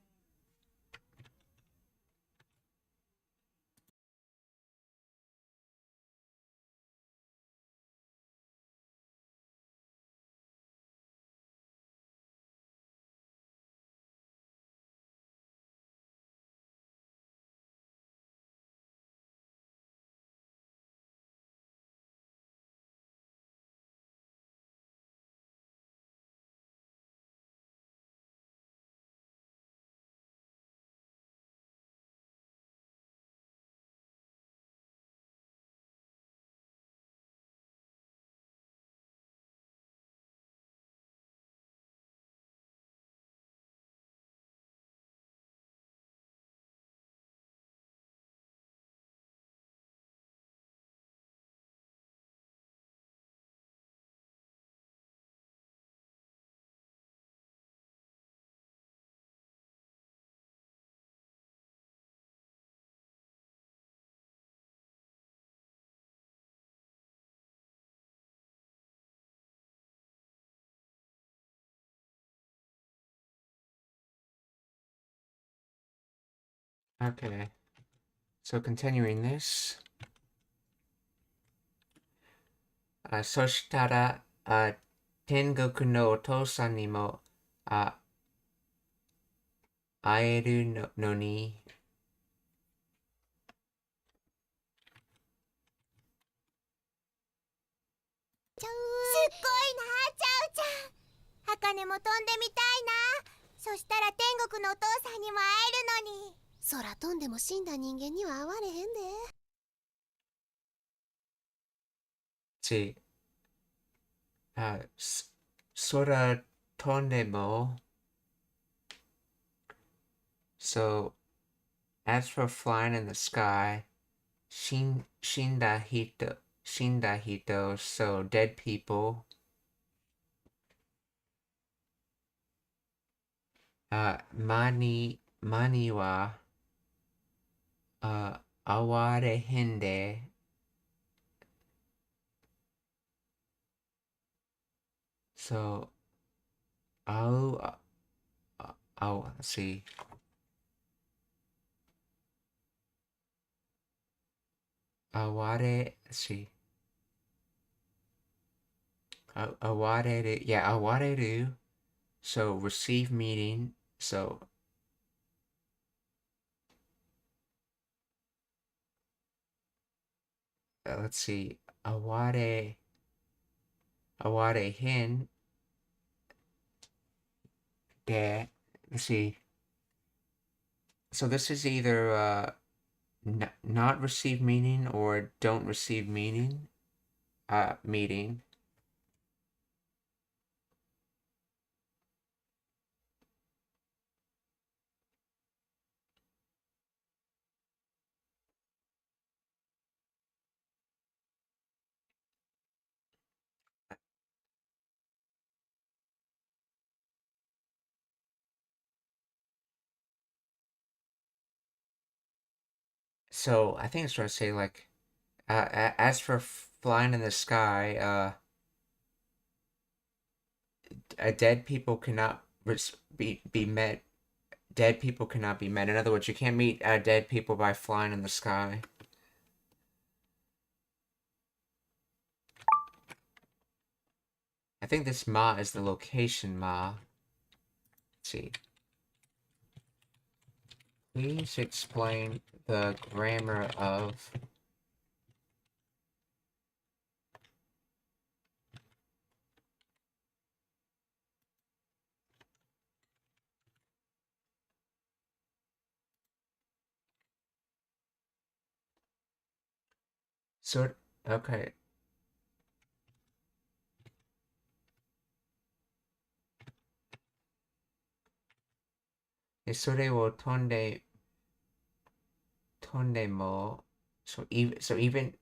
Okay. So continuing this. そしたら、天国のお父さんにも、会えるのに、すっごいな、チャオちゃん。茜も飛んでみたいな。そしたら天国のお父さんにも会えるのに。空飛んでも死んだ人間には会われへんで。ち、空飛んでも、So, as for flying in the sky, 死んだ人, so dead people, 間には、会われへんで、So, let's see. let's see. 会われる, so receive meeting, so, let's see, 会われへんで, let's see. So this is either not receive meaning or don't receive meaning. Meeting. So I think it's trying to say like, as for flying in the sky, dead people cannot be met. Dead people cannot be met. In other words, you can't meet dead people by flying in the sky. I think this ma is the location ma. Let's see. Please explain the grammar of sort. Okay. Sore wo tonde mo. So even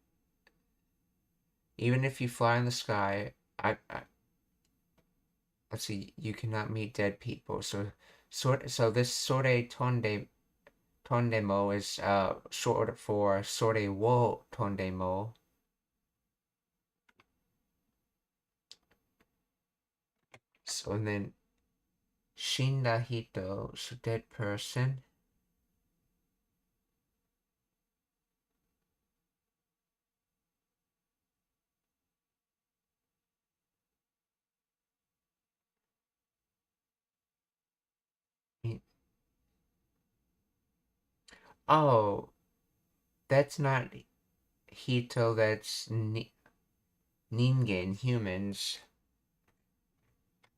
if you fly in the sky, let's see, you cannot meet dead people. So this sore tondemo is short for sore wo tondemo. So and then shinda hito, so dead person. Oh, that's not hito, that's ningen, humans.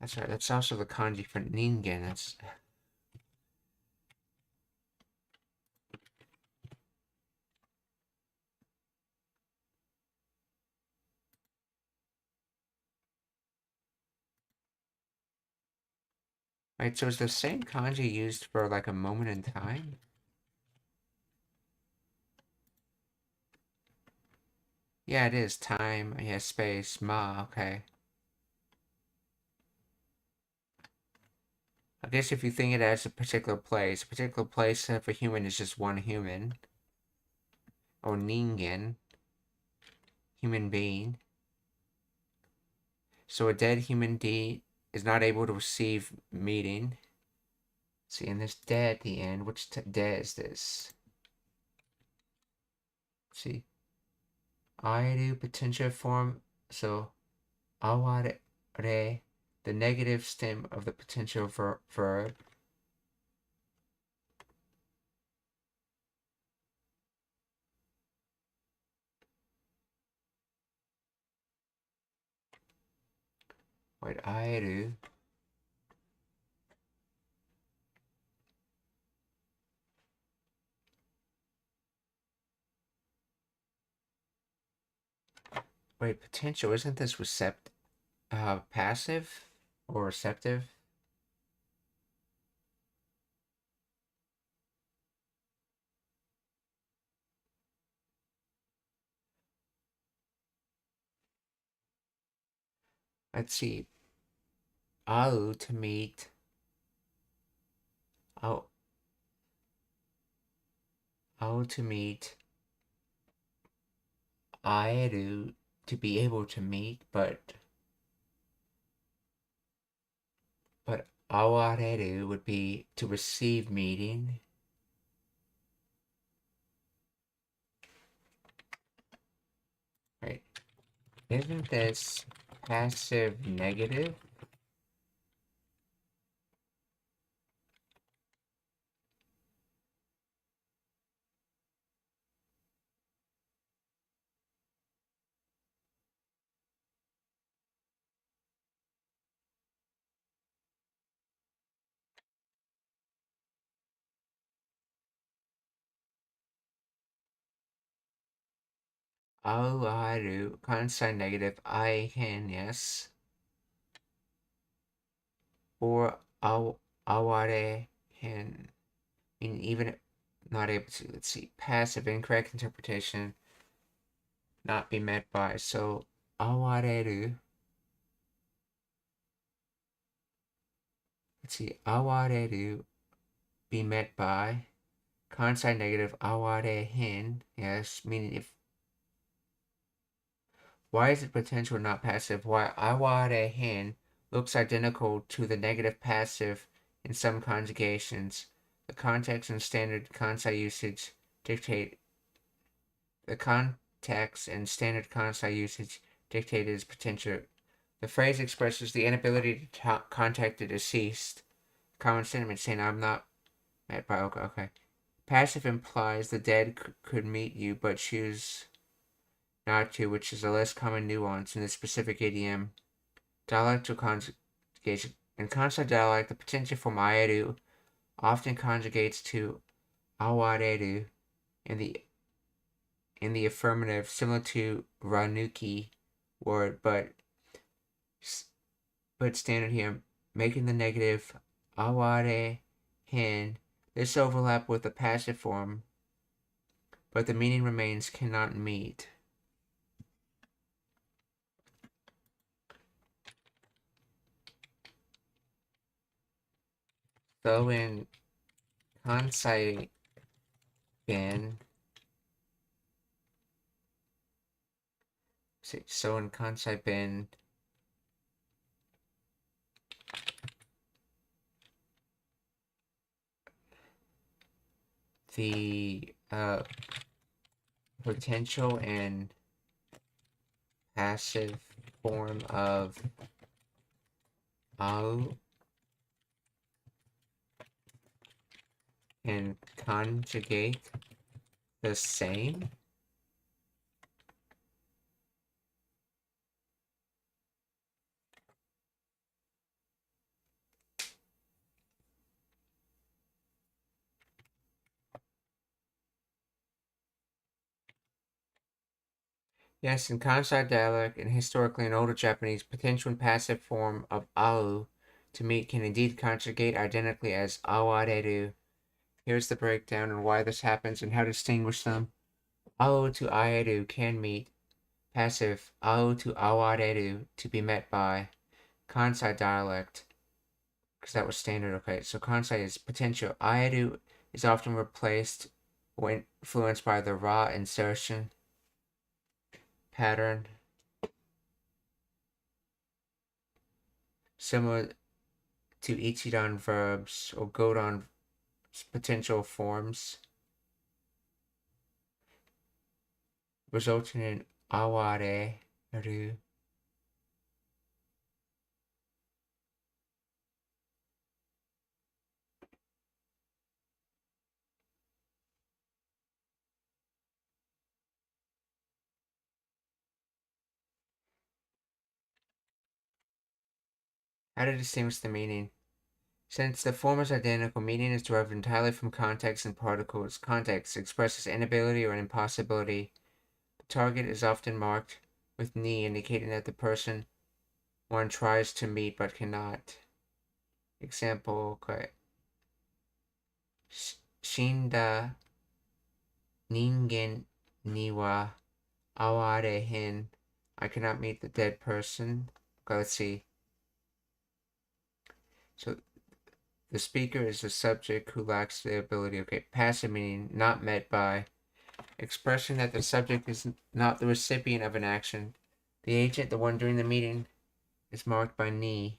That's right, that's also the kanji for ningen. That's right, so is the same kanji used for like a moment in time? Yeah, it is. Time, yeah, space, ma, okay. I guess if you think it as a particular place for human is just one human. Or ningen, human being. So a dead human being is not able to receive meaning. See, and there's de at the end. Which de is this? See, aeru potential form. So, aware, the negative stem of the potential verb. Wait, aeru. Wait, potential, isn't this passive or receptive? Let's see. Au to meet. Au to meet. Aeru to be able to meet, but awareru would be to receive meeting. Right. Isn't this passive negative? Awaru, consonant negative, I can, yes. Or aware can, mean even not able to. Let's see, passive, incorrect interpretation, not be met by. So, awareru. Let's see, awareru, be met by. Consonant negative, awarehen, yes, meaning if. Why is it potential not passive? Why awarehen looks identical to the negative passive in some conjugations. The context and standard kansai usage dictate. The context and standard kansai usage dictated its potential. The phrase expresses the inability to contact the deceased. Common sentiment saying, I'm not met by. Okay. Passive implies the dead could meet you, but choose not to, which is a less common nuance in the specific idiom. Dialectal conjugation. In consonant dialect, the potential form aeru often conjugates to awareru in the affirmative, similar to ranuki word, but standard here, making the negative aware hen. This overlap with the passive form, but the meaning remains cannot meet. So in Kansai Ben, so in Kansai Ben, the potential and passive form of au can conjugate the same. Yes, in Kansai dialect and historically in older Japanese, potential and passive form of au to meet can indeed conjugate identically as awareru. Here's the breakdown on why this happens and how to distinguish them. Au to aeru can meet. Passive, au to awareru, to be met by. Kansai dialect, because that was standard, okay. So Kansai is potential. Aeru is often replaced or influenced by the ra insertion pattern. Similar to ichidan verbs or godon potential forms, resulting in awareru. How to distinguish the meaning? Since the form is identical, meaning is derived entirely from context and particles. Context expresses inability or impossibility. The target is often marked with ni, indicating that the person one tries to meet but cannot. Example, okay. Shinda ningen ni wa awarehin. I cannot meet the dead person. Okay, let's see. So the speaker is the subject who lacks the ability. Okay, passive meaning not met by. Expression that the subject is not the recipient of an action. The agent, the one doing the meeting, is marked by ni.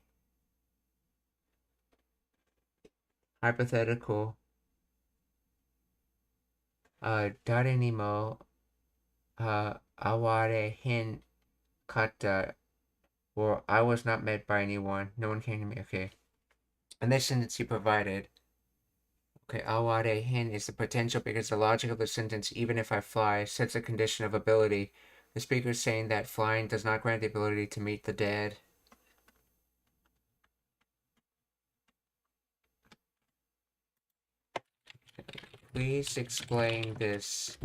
Hypothetical. Dare ni mo aware hin kata, or I was not met by anyone. No one came to me. Okay. And this sentence you provided. Okay, aware hin is the potential because the logic of the sentence, even if I fly, sets a condition of ability. The speaker is saying that flying does not grant the ability to meet the dead. Please explain this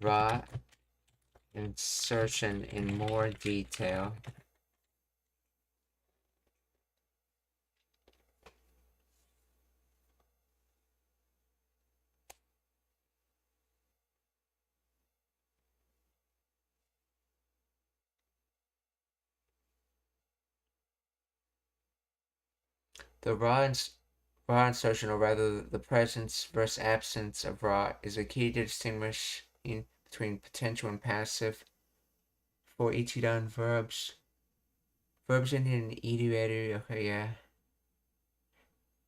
raw insertion in more detail. The raw insertion, or rather the presence versus absence of raw, is a key to distinguishing between potential and passive. For ichidan verbs, verbs ending in iru, eru, okay, yeah.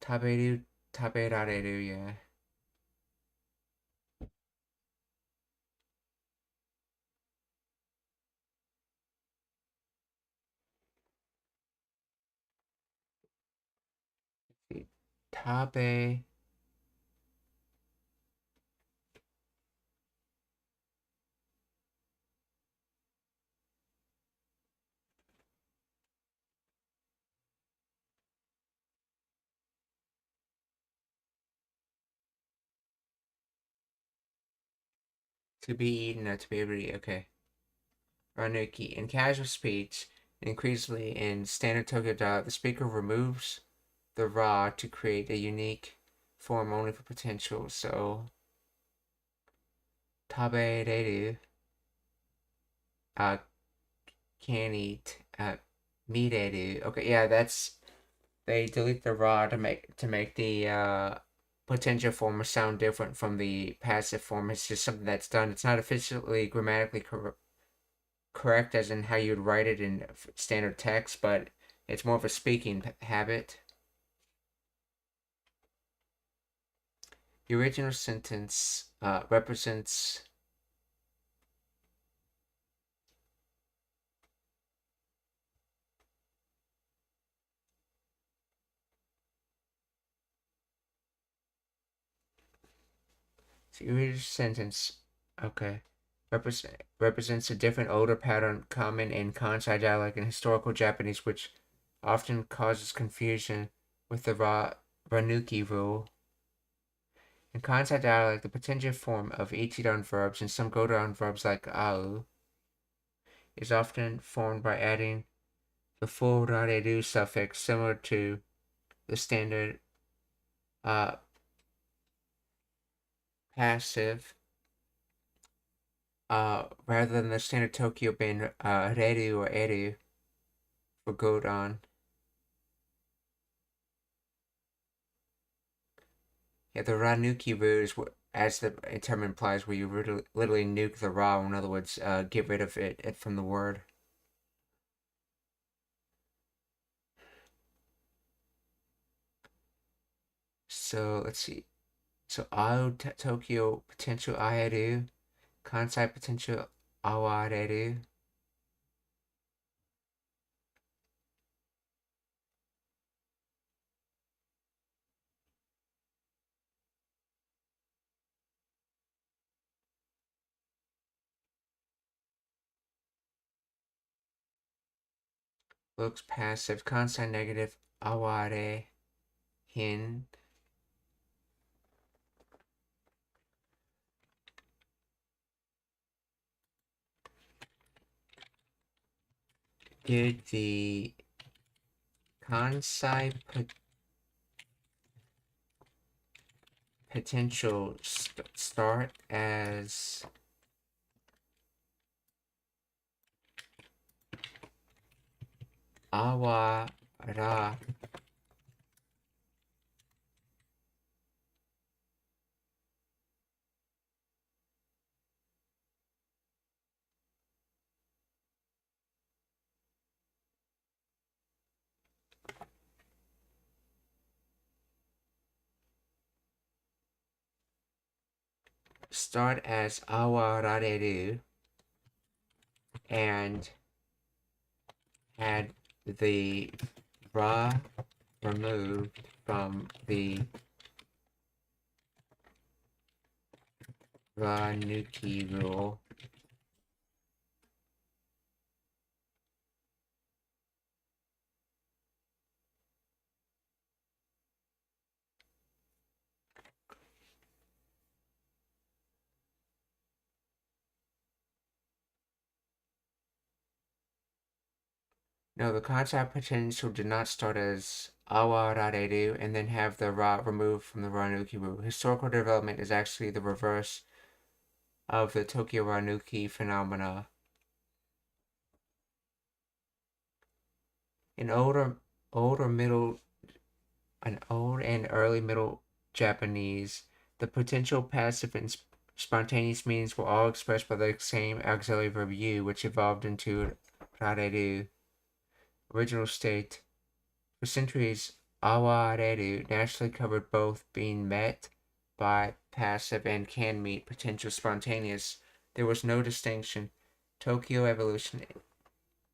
Taberu, taberareru, yeah. Tabe. To be eaten or to be able to eat, okay. Ranuki. In casual speech, increasingly in standard Tokyo dialect, the speaker removes the ra to create a unique form only for potential. So, tabereru, can eat, mireru. Okay, yeah, that's, they delete the ra to make the potential form sound different from the passive form. It's just something that's done. It's not officially grammatically correct as in how you'd write it in standard text, but it's more of a speaking habit. The original sentence represents the original sentence, okay, represents a different older pattern common in Kansai dialect and historical Japanese, which often causes confusion with the Ranuki rule. In Kansai dialect, the potential form of ichidan verbs and some godan verbs like au is often formed by adding the full rareru suffix, similar to the standard passive, rather than the standard Tokyo being reru or eru for godan. Yeah, the Ranuki rule is, as the term implies, where you literally nuke the ra, in other words, get rid of it from the word. So let's see. So Ao Tokyo potential Aeru, Kansai potential Awareru. Looks passive. Kansai negative Aware Hin. Did the Kansai potential start as Awara start as Awarareru and had the Ra removed from the Ranuki rule. No, the concept potential did not start as Awarareru and then have the Ra removed from the Ranuki rule. Historical development is actually the reverse of the Tokyo Ranuki phenomena. In old and early Middle Japanese, the potential, passive, and spontaneous meanings were all expressed by the same auxiliary verb "you," which evolved into "rareru." Original state. For centuries, awareru naturally covered both being met by passive and can meet potential spontaneous. There was no distinction. Tokyo evolution.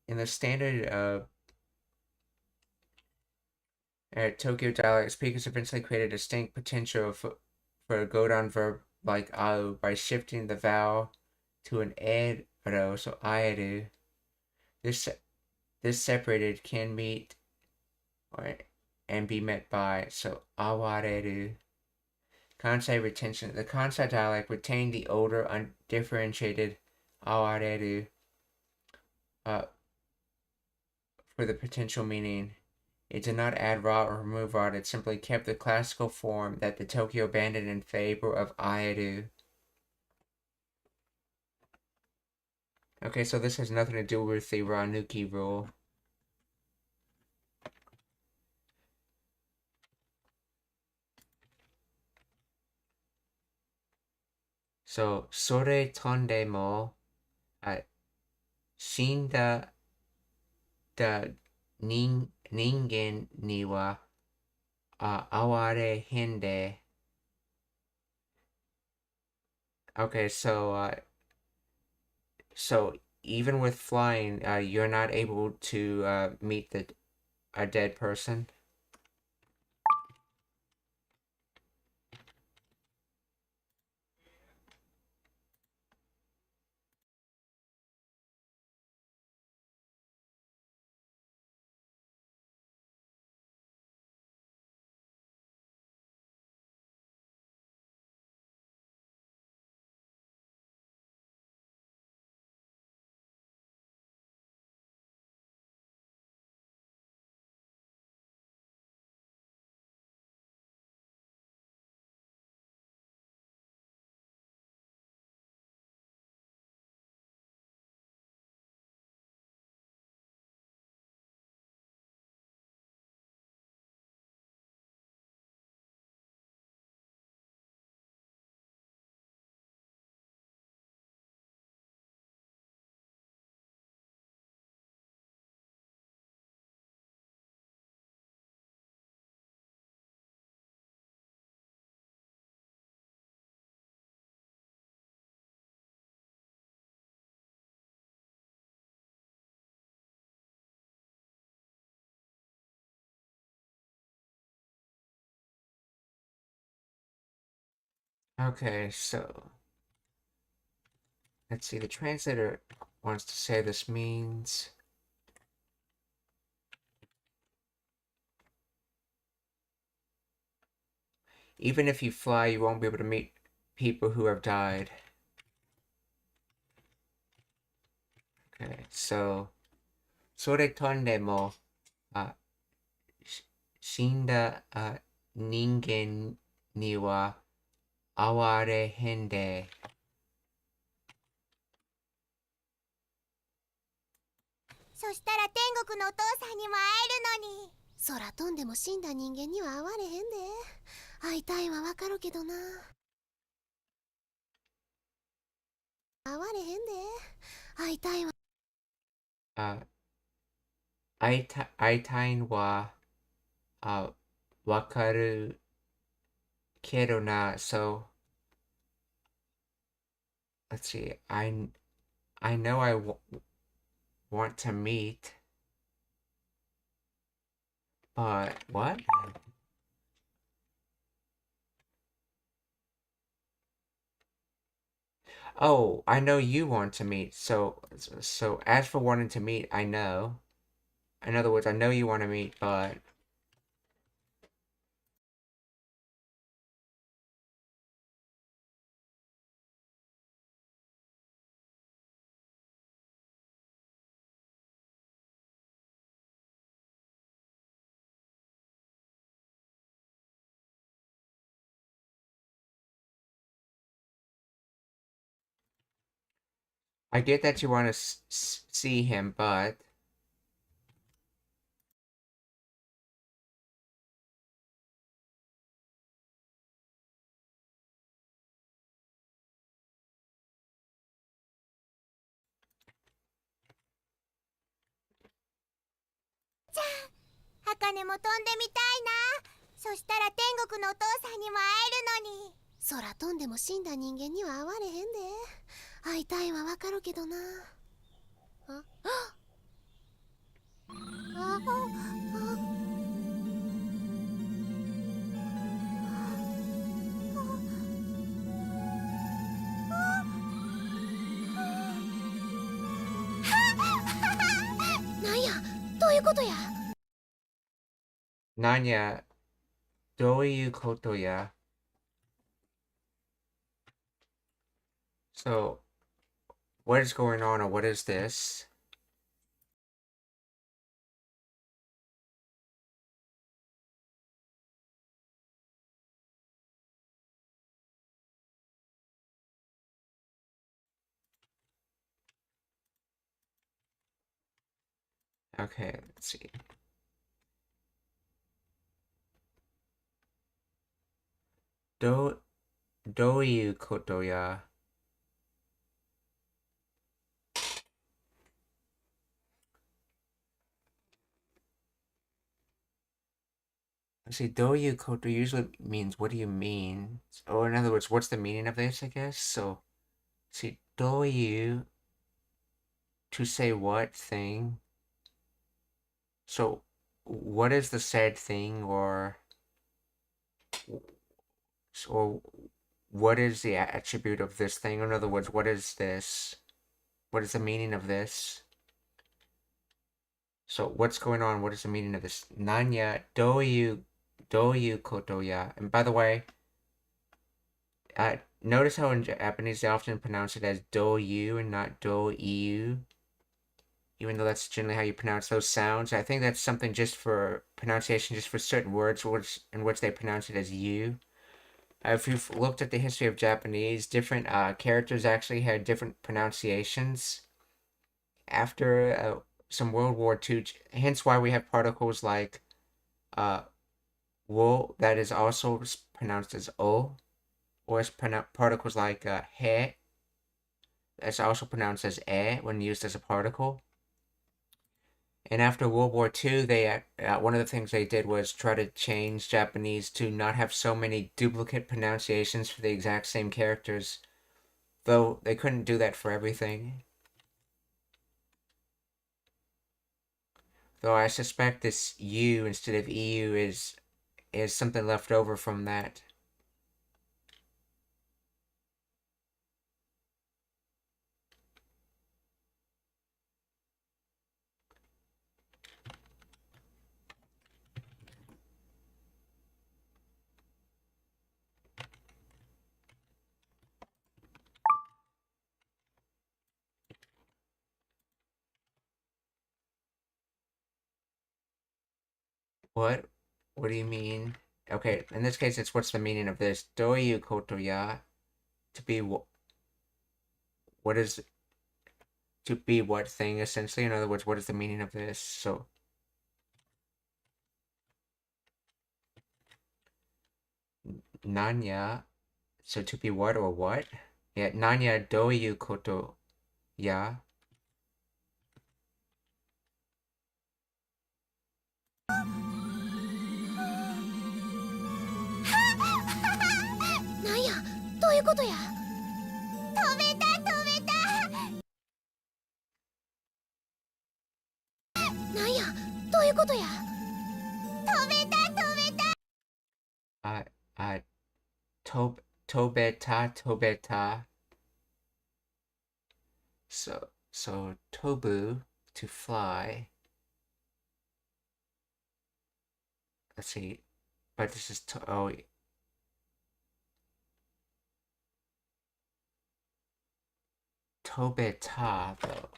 In the standard Tokyo dialect, speakers eventually created a distinct potential for a go-down verb like au by shifting the vowel to an ero, so aeru. This separated can meet and be met by, so awareru. Kansai retention. The Kansai dialect retained the older, undifferentiated awareru for the potential meaning. It did not add ra or remove ra, it simply kept the classical form that the Tokyo abandoned in favor of aeru. Okay, so this has nothing to do with the Ranuki rule. So, sore tonde mo, shinda da ningen ni wa aware hinde. Okay, so even with flying, you're not able to meet a dead person. Okay, so let's see. The translator wants to say this means even if you fly, you won't be able to meet people who have died. Okay, so それ飛んでも、死んだ人間には会われへんで。そしたら天国のお父さんにも会えるのに。空飛んでも死んだ人間には会われへんで。会いたいはわかるけどな。会われへんで。会いたいは。会いたいのはわかるけどな。So let's see. I know I want to meet, but what? Oh, I know you want to meet. So as for wanting to meet, I know. In other words, I know you want to meet, but I get that you want to see him, but茜も飛んでみたいな。そしたら天国のお父さんにも会えるのに。空飛んでも死んだ人間には会われへんで。会いたいはわかるけどな。あなんや、どういうことや。なんや、どういうことや。So, what is going on, or what is this? Okay, let's see. Do you koto ya? See, do you koto usually means what do you mean? Or in other words, what's the meaning of this, I guess? So, see, do you to say what thing? So, what is the said thing, or what is the attribute of this thing? In other words, what is this? What is the meaning of this? So what's going on? What is the meaning of this? Nanya do you koto ya? And by the way, notice how in Japanese they often pronounce it as do you and not do you, even though that's generally how you pronounce those sounds. I think that's something just for pronunciation, just for certain words in which they pronounce it as you. If you've looked at the history of Japanese, different characters actually had different pronunciations after some World War II. Hence why we have particles like wo that is also pronounced as o, or as particles like he that's also pronounced as e when used as a particle. And after World War II, they one of the things they did was try to change Japanese to not have so many duplicate pronunciations for the exact same characters, though they couldn't do that for everything. Though I suspect this U instead of EU is something left over from that. What? What do you mean? Okay, in this case, it's what's the meaning of this? Doyu koto ya? To be what is to be what thing essentially? In other words, what is the meaning of this? So nanya. So to be what or what? Yeah, nanya doyu koto ya? なんやどういうことや。飛べた飛べた。なんやどういうことや。飛べた飛べた。Tobeta. So tobu to fly. Let's see, but this is Tobeta though.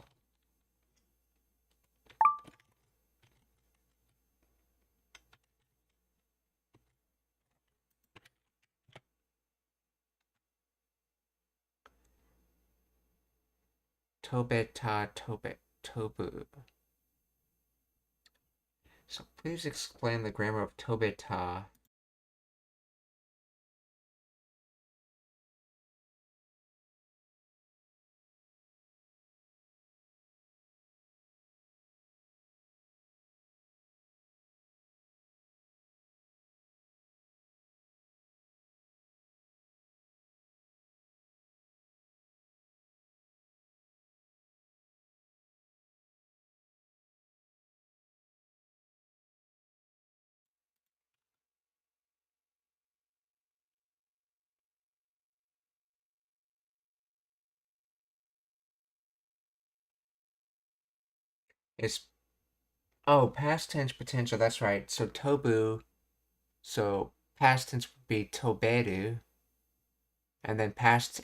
Tobu. So please explain the grammar of Tobeta. It's past tense potential, that's right. So tobu, so past tense would be toberu, and then potential,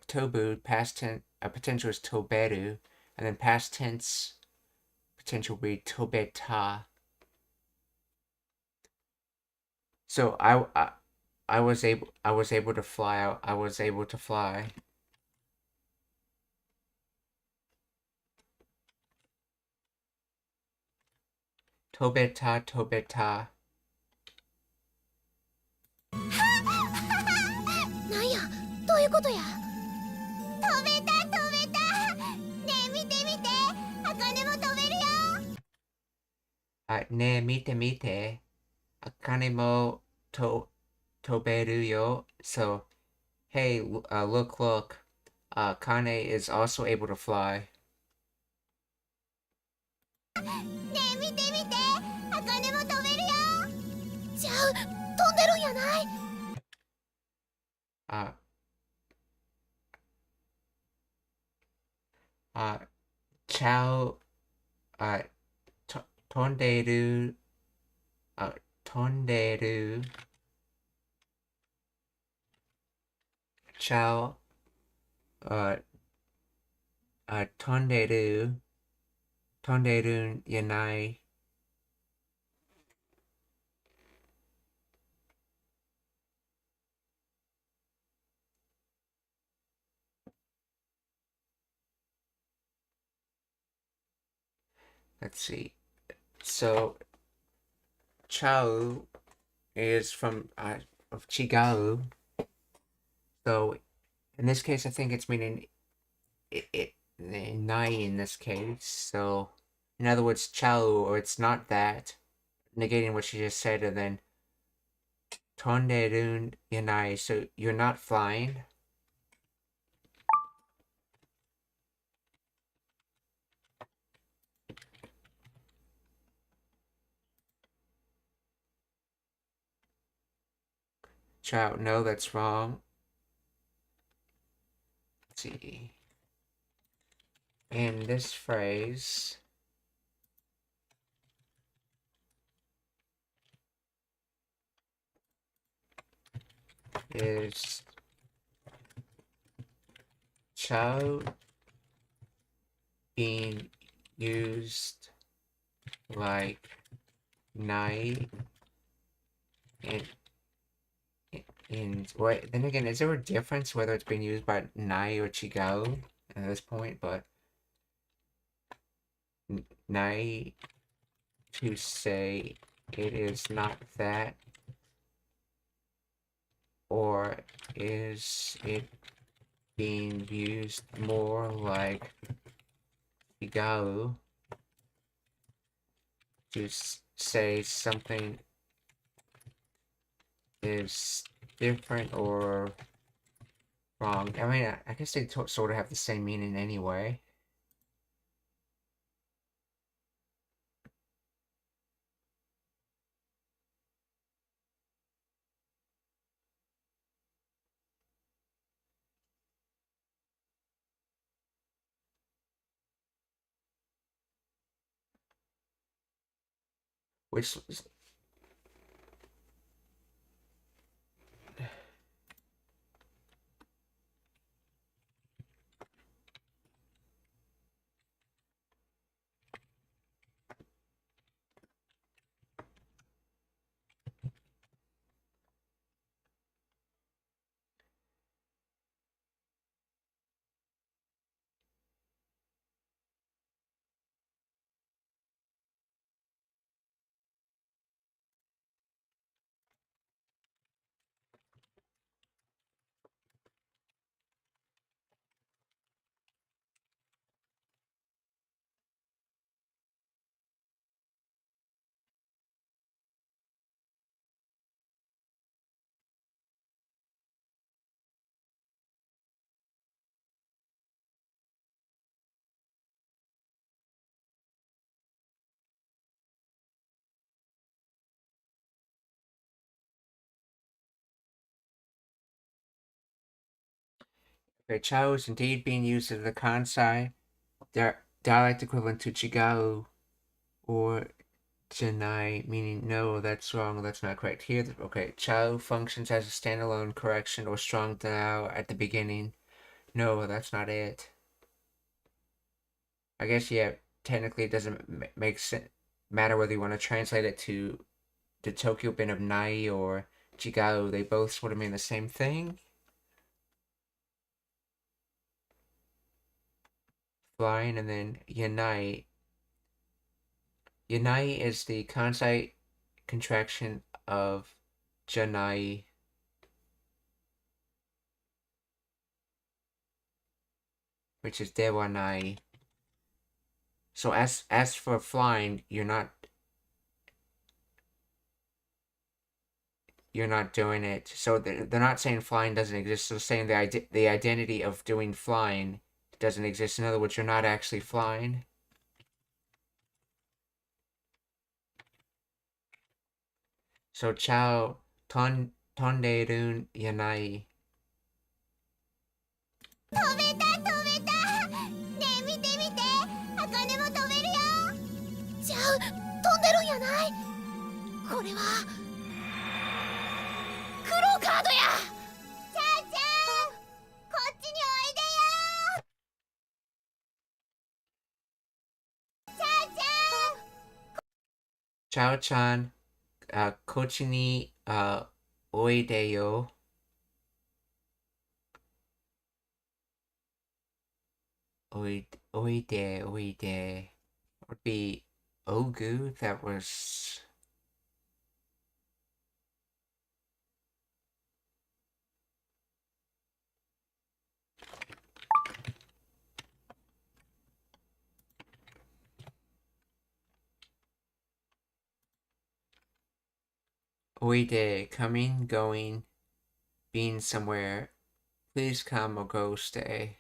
tobu, past tense, potential is toberu, and then past tense potential would be tobeta. So I was able to fly out. I was able to fly. Tobeta. なんやどういうことや。飛べた飛べた。ねえ見て見て。茜も飛べるよ。ねえ見て見て。茜もtoberu yo. So, hey, look. Kane is also able to fly. ねえ見て見て。茜も飛べるよ。ちゃう飛んでるんやない。Chao, tonderu, Chao, tonderu yanai. Let's see. So, Chao is from of Chigao. So, in this case, I think it's meaning nai in this case. So, in other words, Chao, or it's not that, negating what she just said, and then tonderun yanai. So, you're not flying. Chao, no, that's wrong. Let's see. In this phrase, is Chao being used like nai and wait, then again, is there a difference whether it's being used by nai or chigao at this point? But nai to say it is not that, or is it being used more like chigao to say something is different or wrong? I mean, I guess they sort of have the same meaning anyway. Which Chao is indeed being used as the Kansai dialect equivalent to Chigao or Janai, meaning no, that's wrong, that's not correct. Here, okay, Chao functions as a standalone correction or strong Dao at the beginning. No, that's not it. I guess, yeah, technically it doesn't make sense, matter whether you want to translate it to the Tokyo bin of Nai or Chigao, they both sort of mean the same thing. Flying, and then Yanai. Yanai is the Kansai contraction of Janai. Which is Dewanai. So as for flying, you're not doing it. So they're not saying flying doesn't exist. So saying the identity of doing flying doesn't exist. In other words, you're not actually flying. So chao tonderun yanai. 飛べた飛べた。ねえ見て見て、あかねも飛べるよ。じゃあ飛んでるんやない。これはクローカードや。ちゃんちゃん、こっちにおいでよ。ちゃんちゃん。 Chao-chan, kochi ni oide yo. Oide would be Ogu. That was Oide, coming, going, being somewhere. Please come or go stay.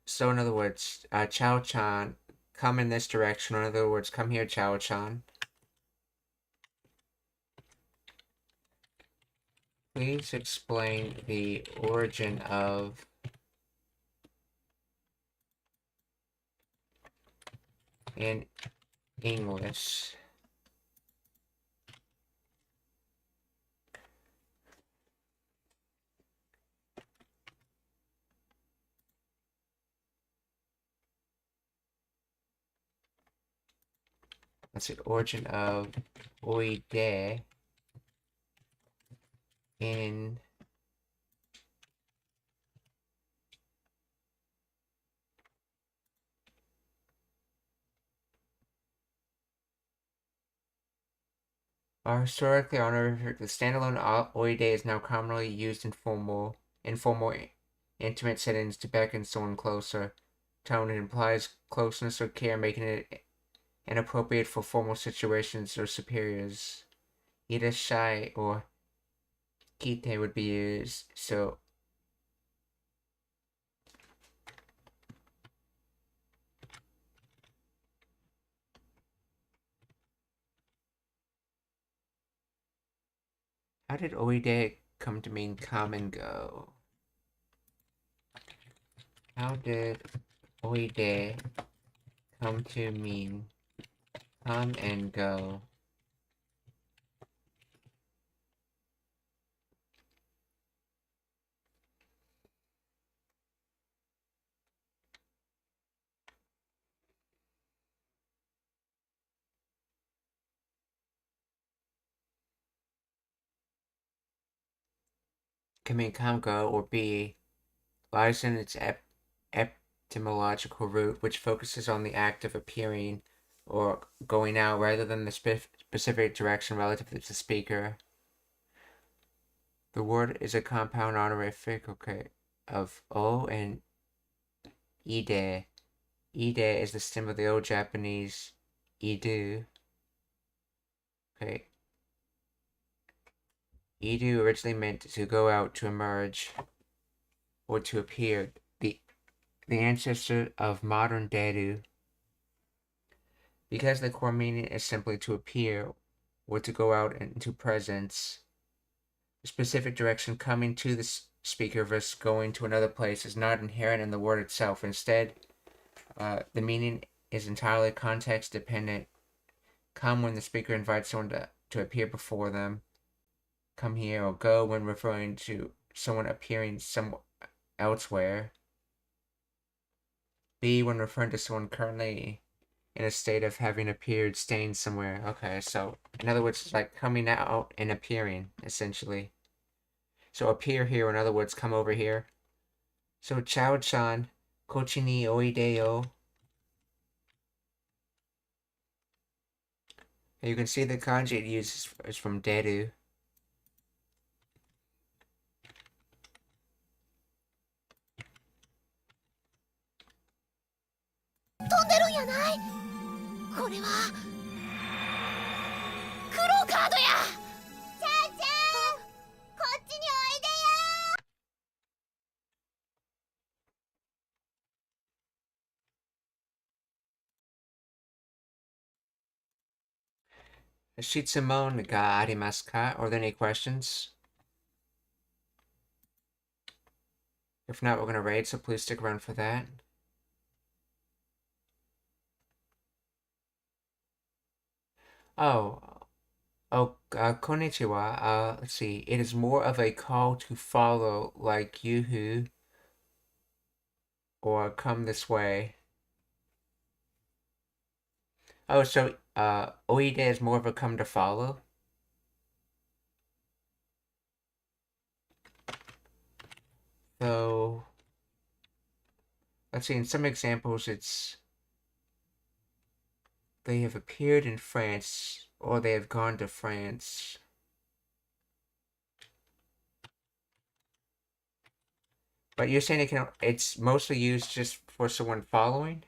So in other words, Chao-chan, come in this direction. In other words, come here, Chao-chan. Please explain the origin of in English. let's see, origin of oide in are historically honorific. The standalone oide is now commonly used in informal, intimate settings to beckon someone closer. Tone it implies closeness or care, making it inappropriate for formal situations or superiors. Irashai or kite would be used, so how did oide come to mean come and go? How did oide come to mean come and go? Can mean come go or be lies in its etymological root, which focuses on the act of appearing or going out rather than the specific direction relative to the speaker. The word is a compound honorific, of o and ide. Ide is the stem of the old Japanese idu. Idu originally meant to go out, to emerge, or to appear. The ancestor of modern deru. Because the core meaning is simply to appear or to go out into presence, the specific direction coming to the speaker versus going to another place is not inherent in the word itself. Instead, the meaning is entirely context dependent. Come when the speaker invites someone to appear before them. Come here, or go when referring to someone appearing somewhere elsewhere. Be when referring to someone currently in a state of having appeared, staying somewhere. Okay, so in other words, it's like coming out and appearing, essentially. So appear here, in other words, come over here. So Chao-chan, kochi ni oide yo. You can see the kanji it uses is from deru. 飛んでるんやない。これはクローカードや。ちゃんちゃん、こっちにおいでよ。Shitsumon ga arimasu ka? Are there any questions? If not, we're going to raid, so please stick around for that. Konnichiwa. Let's see. It is more of a call to follow, like Yuhu or come this way. Oh, so Oide is more of a come to follow? So, let's see, in some examples it's they have appeared in France or they have gone to France. But you're saying it's mostly used just for someone following?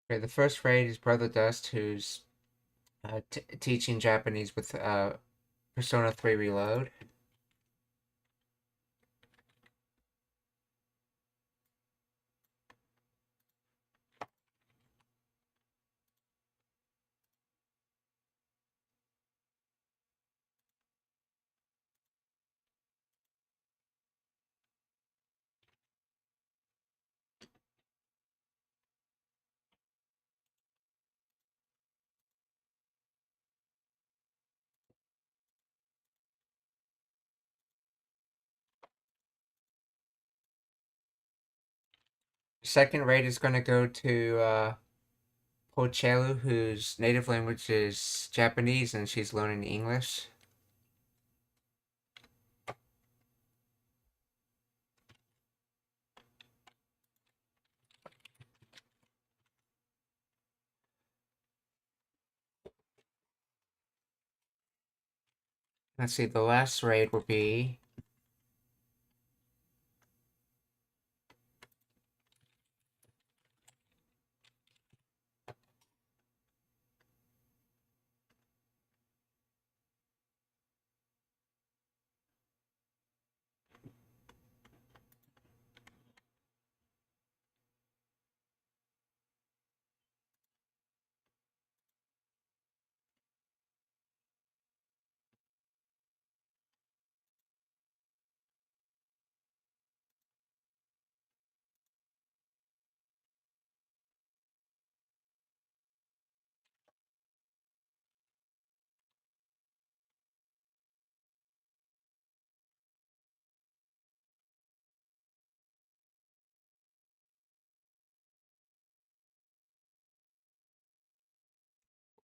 Okay, the first raid is Brother Dust, who's teaching Japanese with Persona 3 Reload. Second raid is going to go to Pochelu, whose native language is Japanese and she's learning English. Let's see, the last raid will be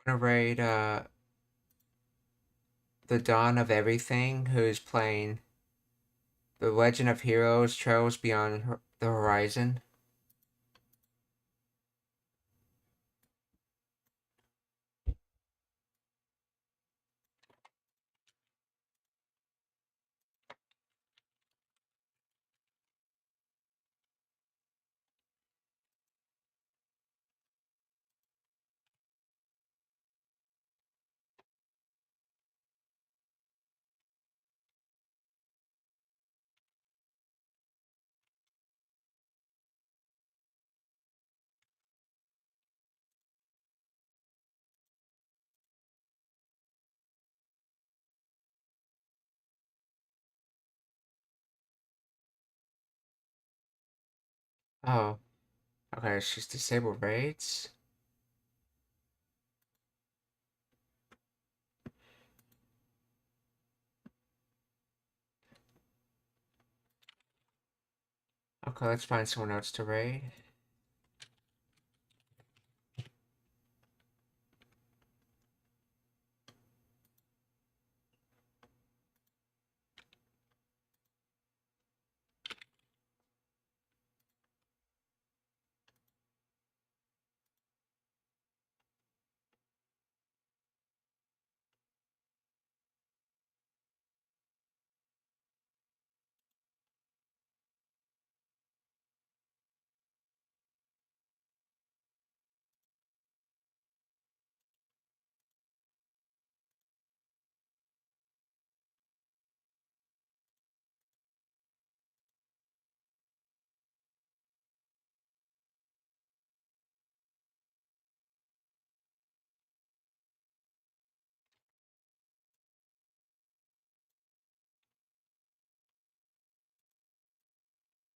going to raid the Dawn of Everything, who's playing The Legend of Heroes Trails Beyond the Horizon. Oh, okay, she's disabled raids. Okay, let's find someone else to raid.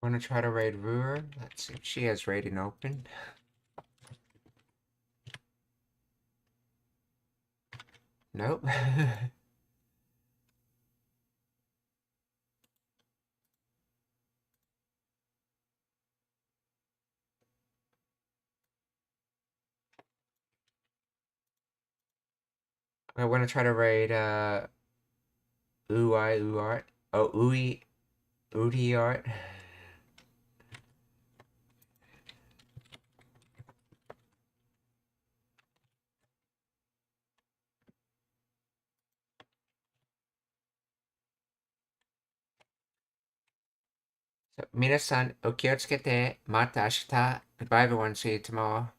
I'm gonna try to raid Ruhr. Let's see if she has raiding open. Nope. I want to try to raid Uart. Oh, Udi Art. So, 皆さんお気をつけて、また明日。Goodbye everyone, see you tomorrow.